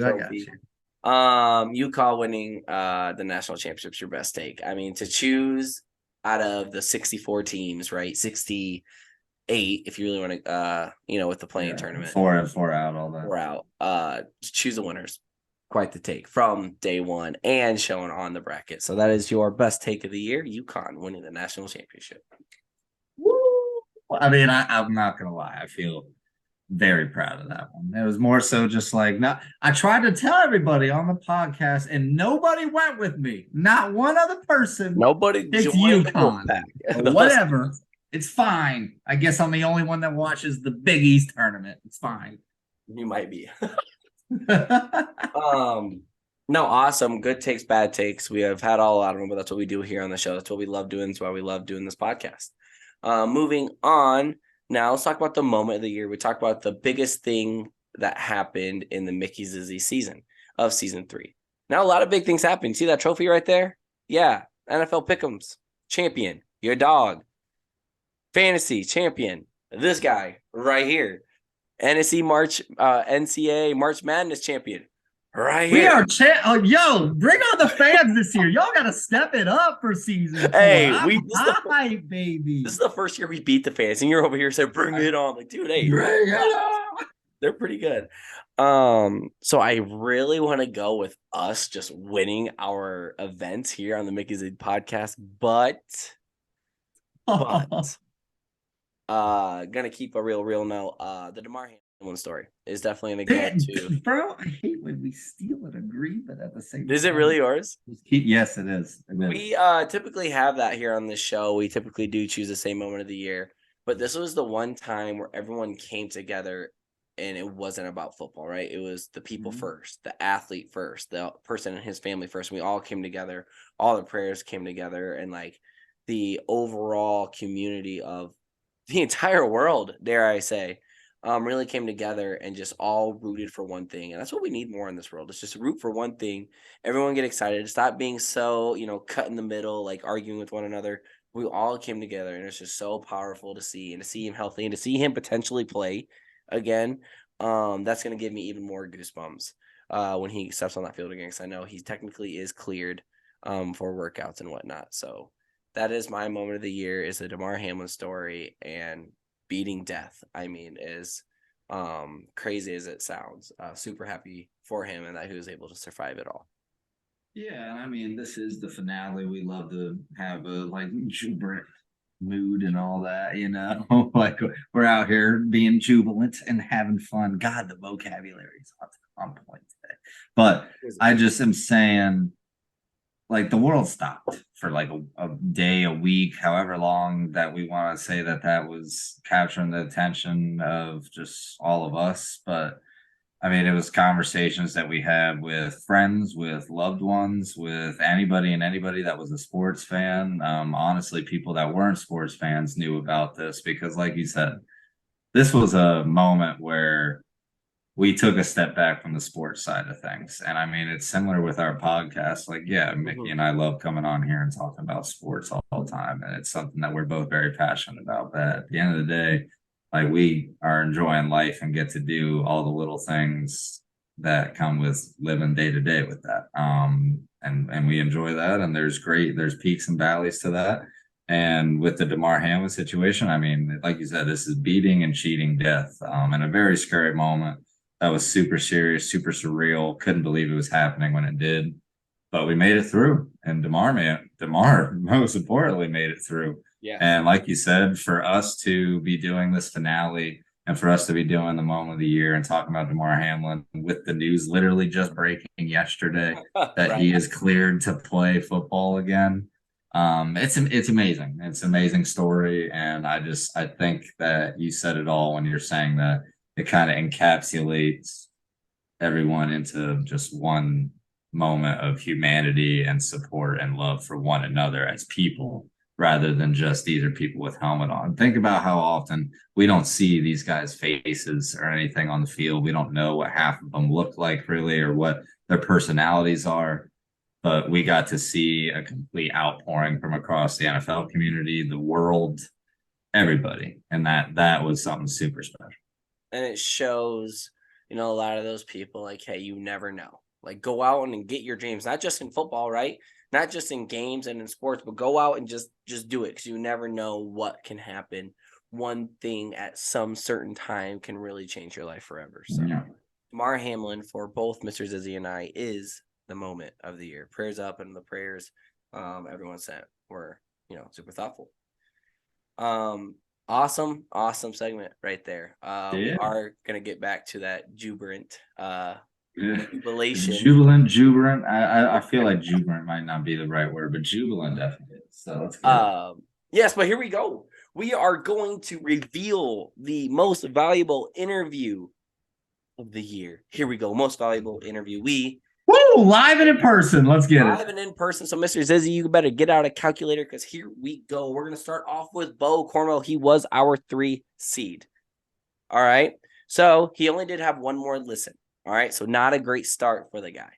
UConn winning the national championship's your best take. I mean, to choose out of the 64 teams, right? 68, if you really want to, with the playing tournament. 4 out, all that. 4 out. To choose the winners. Quite the take from day one and shown on the bracket. So that is your best take of the year. UConn winning the national championship. Woo! I mean, I'm not going to lie. I feel very proud of that one. It was more so just like, no, I tried to tell everybody on the podcast and nobody went with me. Not one other person. Nobody picked UConn. Whatever. It's fine. I guess I'm the only one that watches the Big East tournament. It's fine. You might be. No, awesome. Good takes, bad takes. We have had all out of them, but that's what we do here on the show. That's what we love doing. That's why we love doing this podcast. Moving on. Now let's talk about the moment of the year. We talked about the biggest thing that happened in the Mickey Zizzy season of season 3. Now a lot of big things happened. See that trophy right there? Yeah. NFL Pick'ems champion, your dog. Fantasy champion, this guy right here. NCAA March Madness champion, right We here. are yo, bring on the fans this year. Y'all gotta step it up for season 4. Hey, I'm this hyped, baby. is the first year we beat the fans, and you're over here saying, "Bring it on!" Like, dude, hey, Bring it on. they're pretty good. So I really want to go with us just winning our events here on the Mickey Zizzy Podcast, but gonna keep a real note. The DeMar Hamlin story is definitely gonna go to. Bro, I hate when we steal an agreement at the same Is time. it really yours? Yes, it is. We typically have that here on this show. We typically do choose the same moment of the year, but this was the one time where everyone came together and it wasn't about football, right? It was the people first, the athlete first, the person and his family first. We all came together, all the prayers came together, and like the overall community of the entire world, dare I say, really came together and just all rooted for one thing. And that's what we need more in this world. It's just root for one thing. Everyone get excited. Stop being so, cut in the middle, like arguing with one another. We all came together, and it's just so powerful to see, and to see him healthy and to see him potentially play again. That's going to give me even more goosebumps when he steps on that field again, because I know he technically is cleared for workouts and whatnot. So that is my moment of the year, is the DeMar Hamlin story, and beating death. I mean, is crazy as it sounds. Super happy for him and that he was able to survive it all. Yeah, and I mean, this is the finale. We love to have a jubilant mood and all that, like we're out here being jubilant and having fun. God, the vocabulary is on point today. But I just am saying, like, the world stopped for like a day, a week, however long that we want to say that was capturing the attention of just all of us. But I mean, it was conversations that we had with friends, with loved ones, with anybody and anybody that was a sports fan. Honestly, people that weren't sports fans knew about this because, like you said, this was a moment where we took a step back from the sports side of things. And I mean, it's similar with our podcast. Like, yeah, Mickey and I love coming on here and talking about sports all the time. And it's something that we're both very passionate about. But at the end of the day, like, we are enjoying life and get to do all the little things that come with living day to day with that. And we enjoy that. And there's peaks and valleys to that. And with the DeMar Hamlin situation, I mean, like you said, this is beating and cheating death, in a very scary moment. That was super serious, super surreal. Couldn't believe it was happening when it did. But we made it through. And DeMar most importantly made it through. Yeah. And like you said, for us to be doing this finale and for us to be doing the moment of the year and talking about DeMar Hamlin with the news literally just breaking yesterday that he is cleared to play football again. It's amazing. It's an amazing story. And I think that you said it all when you're saying that it kind of encapsulates everyone into just one moment of humanity and support and love for one another as people, rather than just these are people with helmet on. Think about how often we don't see these guys' faces or anything on the field. We don't know what half of them look like really, or what their personalities are. But we got to see a complete outpouring from across the NFL community, the world, everybody. And that was something super special. And it shows, a lot of those people, like, hey, you never know. Like, go out and get your dreams, not just in football, right? Not just in games and in sports, but go out and just do it, because you never know what can happen. One thing at some certain time can really change your life forever. So, DeMar Hamlin, for both Mr. Zizzy and I, is the moment of the year. Prayers up, and the prayers everyone sent were, super thoughtful. Awesome segment right there. We are gonna get back to that jubilant jubilation. Jubilant. I feel like jubilant might not be the right word, but jubilant definitely is. So let's go. Yes, but here we go. We are going to reveal the most valuable interview of the year. Here we go. Most valuable interviewee. Woo! Live and in person. Let's get it. Live and in person. So, Mr. Zizzy, you better get out a calculator, because here we go. We're going to start off with Bo Cornwell. He was our 3 seed. All right. So he only did have one more listen. All right. So not a great start for the guy.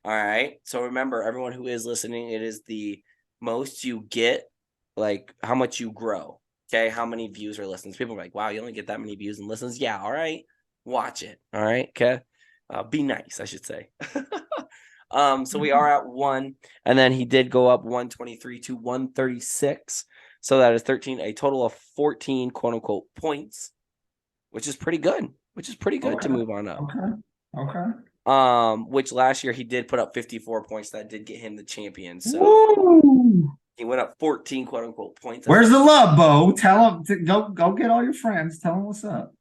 All right. So remember, everyone who is listening, it is the most you get, like how much you grow. Okay. How many views or listens. People are like, wow, you only get that many views and listens. Yeah. All right. Watch it. All right. Okay. Be nice, I should say. So we are at 1, and then he did go up 123 to 136. So that is a total of 14 quote unquote points, which is pretty good. To move on up. Okay. Which last year he did put up 54 points. That did get him the champion. So Woo! he went up 14 quote unquote points. Where's the love, Bo? Tell him to go get all your friends. Tell them what's up.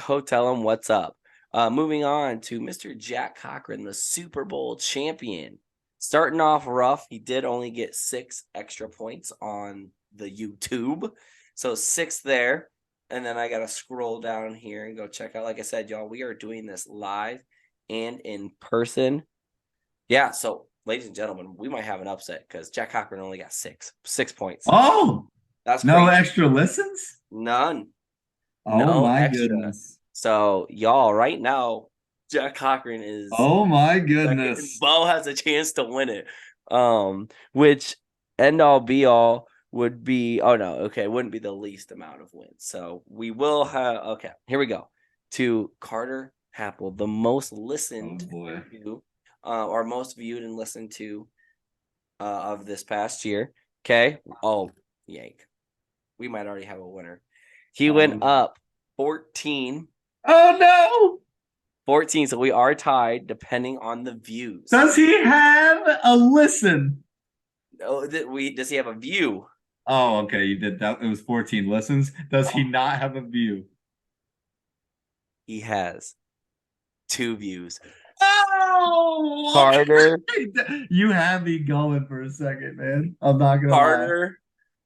Go tell him what's up. Moving on to Mr. Jack Cochran, the Super Bowl champion. Starting off rough, he did only get 6 extra points on the YouTube. So 6 there. And then I got to scroll down here and go check out. Like I said, y'all, we are doing this live and in person. Yeah, so ladies and gentlemen, we might have an upset because Jack Cochran only got 6 points. Oh, that's no crazy. Extra listens? None. Oh, no my extra. goodness. So, y'all, right now, Jack Cochran is. Oh, my goodness. Bo has a chance to win it. Which end all be all would be. Oh, no. Okay. It wouldn't be the least amount of wins. So, we will have. Okay. Here we go. To Carter Happel, the most listened to, or most viewed and listened to of this past year. Okay. Oh, yank. We might already have a winner. He went up 14. Oh, no. 14. So we are tied depending on the views. Does he have a listen? Oh, does he have a view? Oh, okay. You did that. It was 14 listens. Does he not have a view? He has 2 views. Oh, Carter. You had me going for a second, man. I'm not gonna Carter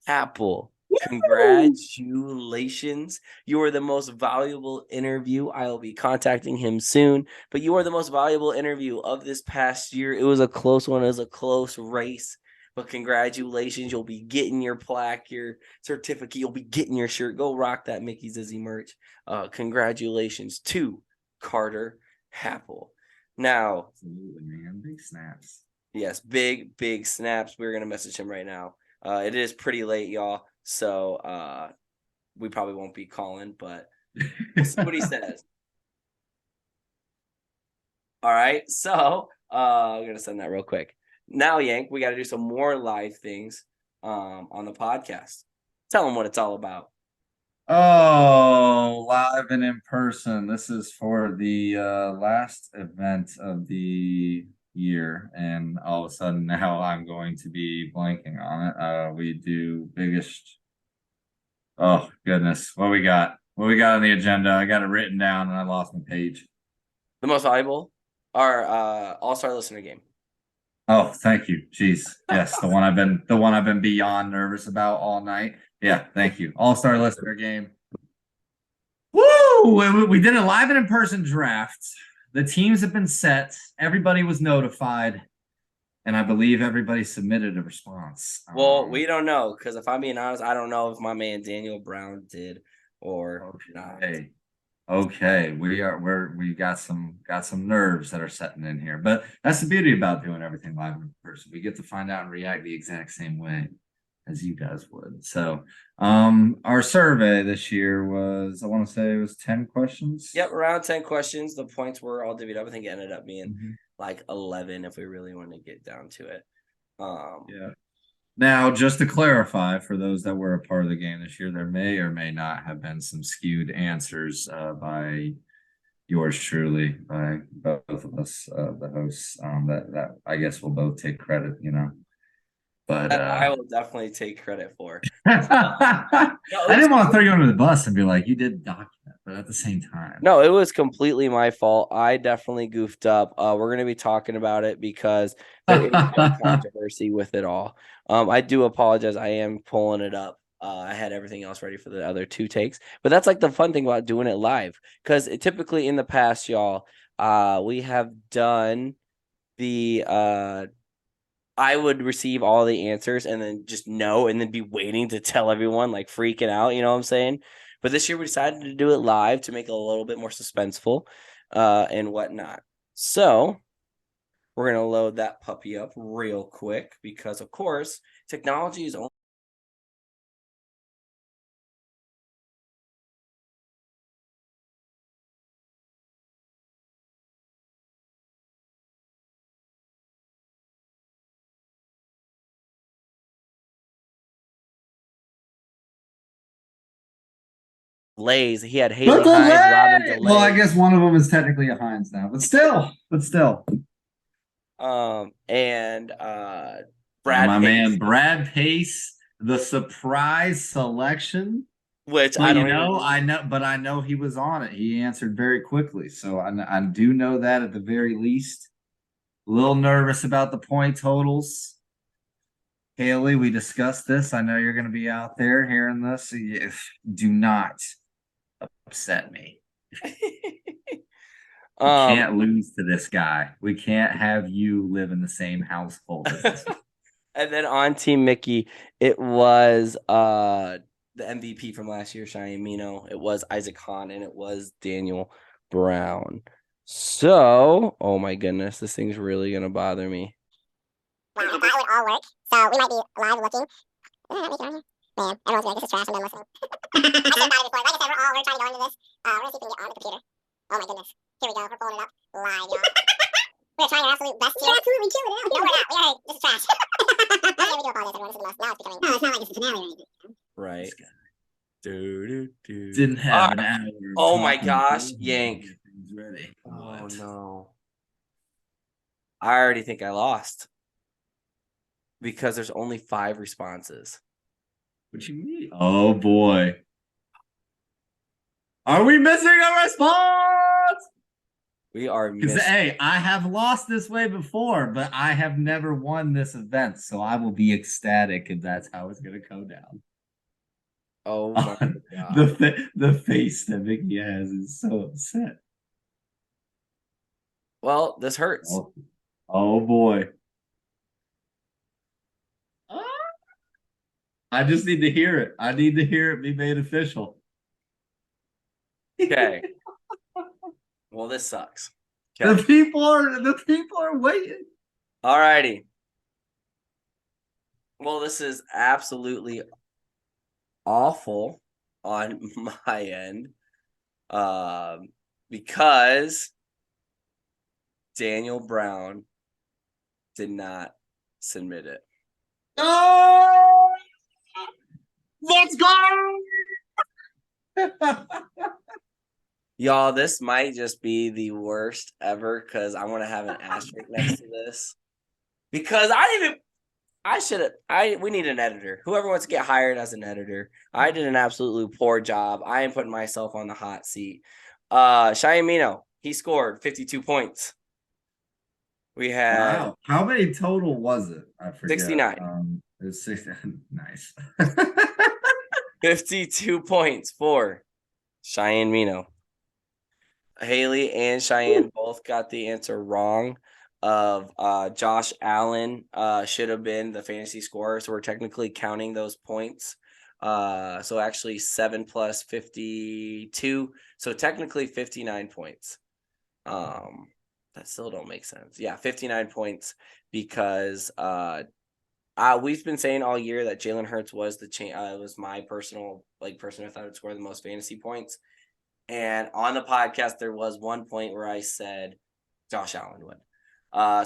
Apple. Congratulations. You are the most valuable interview. I'll be contacting him soon, but you are the most valuable interview of this past year. It was a close one. It was a close race, but congratulations. You'll be getting your plaque, your certificate. You'll be getting your shirt. Go rock that Mickey Zizzy merch. Congratulations to Carter Happel. Now, absolutely, man. Big snaps. Yes, big snaps. We're gonna message him right now. It is pretty late, y'all. So we probably won't be calling, but we'll see what he says. All right. So I'm gonna send that real quick. Now, Yank, we gotta do some more live things on the podcast. Tell them what it's all about. Oh, live and in person. This is for the last event of the year, and all of a sudden now I'm going to be blanking on it. We do biggest. Oh goodness, what we got? What we got on the agenda? I got it written down, and I lost my page. The most valuable, our all-star listener game. Oh, thank you. Jeez, yes, the one I've been beyond nervous about all night. Yeah, thank you. All-star listener game. Woo! We did a live and in-person draft. The teams have been set. Everybody was notified. And I believe everybody submitted a response. Well, we don't know, because if I'm being honest, I don't know if my man Daniel Brown did or not. Okay. We got some nerves that are setting in here. But that's the beauty about doing everything live in person. We get to find out and react the exact same way as you guys would. So our survey this year was, I want to say it was 10 questions. Yep, around 10 questions. The points were all divvied up. I think it ended up being like 11 if we really want to get down to it. Yeah. Now, just to clarify, for those that were a part of the game this year, there may or may not have been some skewed answers by yours truly, by both of us, the hosts. That I guess we'll both take credit, But I will definitely take credit for. I didn't want to throw you under the bus and be like, you did document, but at the same time. No, it was completely my fault. I definitely goofed up. We're going to be talking about it because there is some controversy with it all. I do apologize. I am pulling it up. I had everything else ready for the other 2 takes, but that's like the fun thing about doing it live, because typically in the past, y'all, we have done the I would receive all the answers and then just know, and then be waiting to tell everyone, like freaking out, you know what I'm saying? But this year we decided to do it live to make it a little bit more suspenseful and whatnot. So we're going to load that puppy up real quick because, of course, technology is only Lays. He had Haley But the Hines, Robin lay! DeLay. Well, I guess one of them is technically a Hines now, but still. And And Brad my Pace, man Brad Pace, the surprise selection. which Well, I don't even. I know he was on it. He answered very quickly, so I do know that at the very least. A little nervous about the point totals. Haley, we discussed this. I know you're going to be out there hearing this. Do not upset me. We can't lose to this guy. We can't have you live in the same household as this. And then on Team Mickey, it was the MVP from last year, Cheyenne Mino. It was Isaac Hahn, and it was Daniel Brown. So, oh my goodness, this thing's really going to bother me. Wow, I thought it would all work. So we might be live looking. Man, everyone's like, this is trash. I'm done listening. I should have thought it before. Like I said, we're trying to go into this. We're going to see if we can get on the computer. Oh my goodness. Here we go. We're pulling it up live, y'all. We're trying our absolute best here. We're absolutely killing it. No, we're not. This is trash. Yeah, we do apologize, everyone. This is the most. Now it's becoming. No, it's not like it's a finale or anything. Right. Didn't have an hour. Oh my gosh, Yank. Ready. Oh no. I already think I lost. Because there's only 5 responses. What you mean? Oh boy. Are we missing a response? We are Because hey, I have lost this way before, but I have never won this event, so I will be ecstatic if that's how it's gonna go down. Oh my God. The face that Mickey has is so upset. Well, this hurts. Oh boy. I just need to hear it. I need to hear it be made official. Okay. Well, this sucks. Okay. The people are waiting. All righty. Well, this is absolutely awful on my end. Because Daniel Brown did not submit it. Oh, let's go. Y'all, this might just be the worst ever because I want to have an asterisk next to this. Because we need an editor. Whoever wants to get hired as an editor. I did an absolutely poor job. I am putting myself on the hot seat. Cheyenne Mino, he scored 52 points. We had wow. How many total was it? I forget. 69. It was 69. Nice. 52 points for Cheyenne Mino. Haley and Cheyenne both got the answer wrong of Josh Allen should have been the fantasy scorer. So we're technically counting those points. So actually 7 plus 52. So technically 59 points. That still don't make sense. Yeah, 59 points because we've been saying all year that Jalen Hurts was was my personal person I thought would score the most fantasy points. And on the podcast, there was one point where I said Josh Allen would.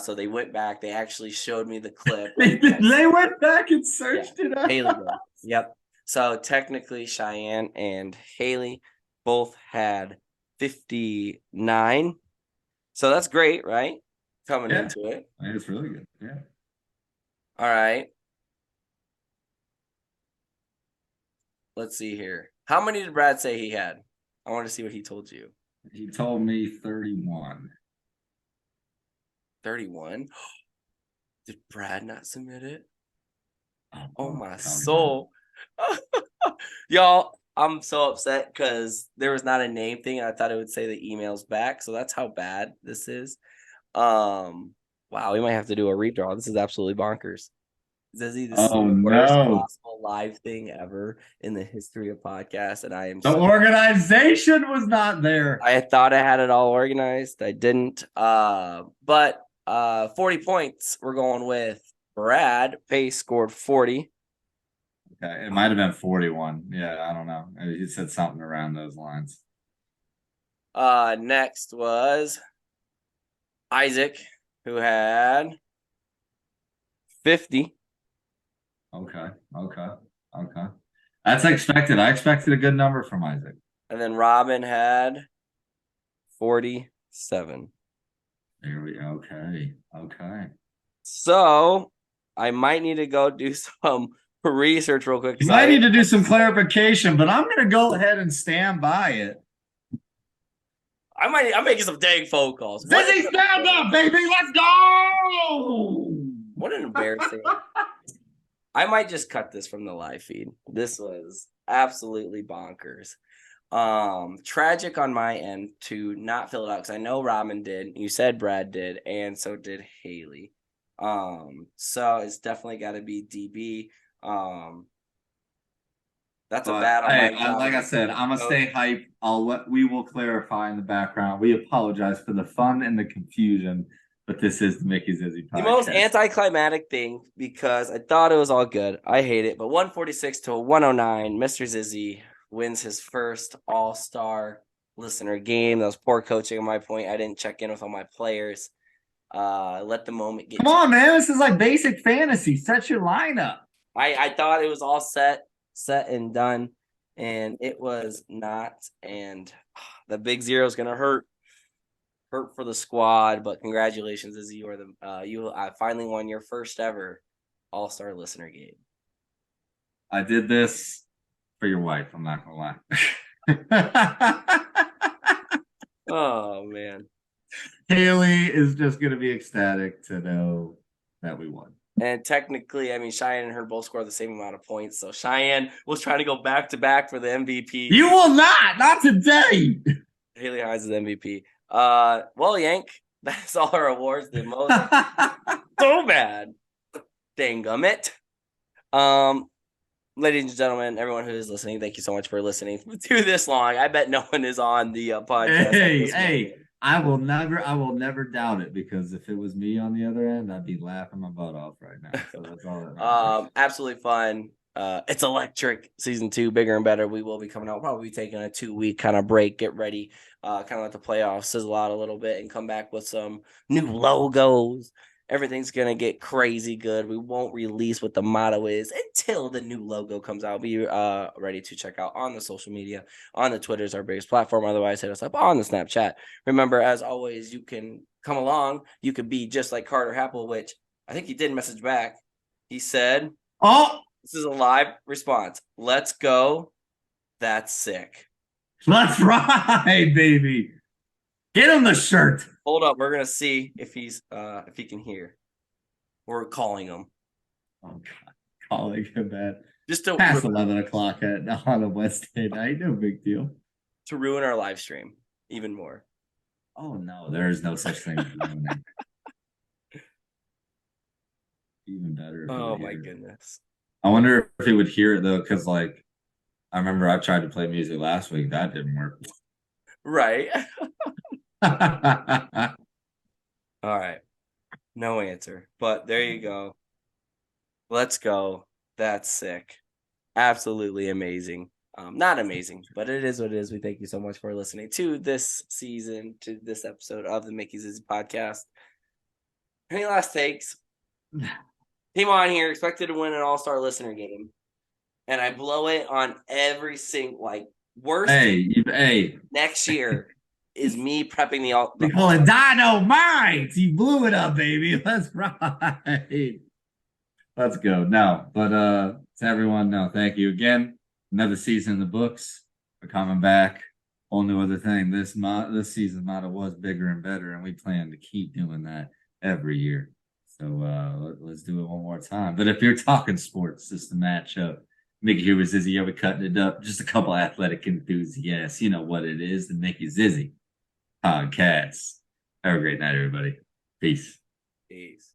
So they went back. They actually showed me the clip. They went back and searched it up. Haley did. Yep. So technically, Cheyenne and Haley both had 59. So that's great, right? Coming into it. I think it's really good. Yeah. All right. Let's see here. How many did Brad say he had? I want to see what he told you. He told me 31. 31? Did Brad not submit it? Oh my soul. Y'all, I'm so upset because there was not a name thing. I thought it would say the emails back. So that's how bad this is. Wow, we might have to do a redraw. This is absolutely bonkers. Zizzy, this is the worst possible live thing ever in the history of podcasts. And I am the organization was not there. I thought I had it all organized. I didn't. But 40 points. We're going with Brad. Pace scored 40. Okay, it might have been 41. Yeah, I don't know. He said something around those lines. Next was Isaac, who had 50. Okay. That's expected. I expected a good number from Isaac. And then Robin had 47. There we go. Okay. So I might need to go do some research real quick. You might need to do some clarification, but I'm going to go ahead and stand by it. I'm making some dang phone calls. Zizzy, stand up, baby. Let's go. What an embarrassing. I might just cut this from the live feed. This was absolutely bonkers. Tragic on my end to not fill it out because I know Robin did. You said Brad did, and so did Haley. So it's definitely got to be DB. That's a bad on my job. Like I said, I'm gonna stay hype. We will clarify in the background. We apologize for the fun and the confusion, but this is the Mickey Zizzy Podcast. The most anticlimactic thing because I thought it was all good. I hate it, but 146 to 109, Mr. Zizzy wins his first All-Star listener game. That was poor coaching on my point. I didn't check in with all my players. Let the moment get. Come on, man! This is like basic fantasy. Set your lineup. I thought it was all set and done, and it was not. And the big zero is gonna hurt for the squad. But congratulations, Izzy, you finally won your first ever All-Star listener game. I did this for your wife. I'm not gonna lie. Oh man, Haley is just gonna be ecstatic to know that we won. And technically, I mean, Cheyenne and her both scored the same amount of points. So Cheyenne was trying to go back to back for the MVP. You will not today. Haley Hines is MVP. Well, Yank, that's all our awards. The most so bad. Dangummit. Ladies and gentlemen, everyone who is listening, thank you so much for listening to this long. I bet no one is on the podcast. Hey. I will never doubt it because if it was me on the other end, I'd be laughing my butt off right now. So that's all that matters. Absolutely fun. It's electric. Season 2, bigger and better. We will be coming out. Probably taking a 2-week kind of break, get ready, kind of let the playoffs sizzle out a little bit and come back with some new logos. Everything's going to get crazy good. We won't release what the motto is until the new logo comes out. Be ready to check out on the social media. On the Twitter is our biggest platform. Otherwise, hit us up on the Snapchat. Remember, as always, you can come along. You could be just like Carter Happel, which I think he did message back. He said, "Oh, this is a live response. Let's go. That's sick. Let's ride, baby. Get him the shirt." Hold up, we're gonna see if he can hear. We're calling him. Oh God, calling him that. Just to past 11:00 on a Wednesday night, no big deal. To ruin our live stream even more. Oh no, there is no such thing as ruining. Even better. Oh my goodness. I wonder if he would hear it though, because like I remember I tried to play music last week, that didn't work. Right. All right. No answer. But there you go. Let's go. That's sick. Absolutely amazing. Not amazing, but it is what it is. We thank you so much for listening to this season, to this episode of the Mickey Zizzy Podcast. Any last takes? Came on here, expected to win an all-star listener game. And I blow it on every single, worst next year. Is me prepping the we call it dynamite. You blew it up, baby. Let's ride. Let's go. No, but to everyone, no, thank you again. Another season in the books. We're coming back. Only other thing, this season motto was bigger and better, and we plan to keep doing that every year. So let's do it one more time. But if you're talking sports, just the matchup. Mickey here with Zizzy. We're cutting it up. Just a couple athletic enthusiasts. You know what it is, the Mickey Zizzy Podcast. Have a great night, everybody. Peace. Peace.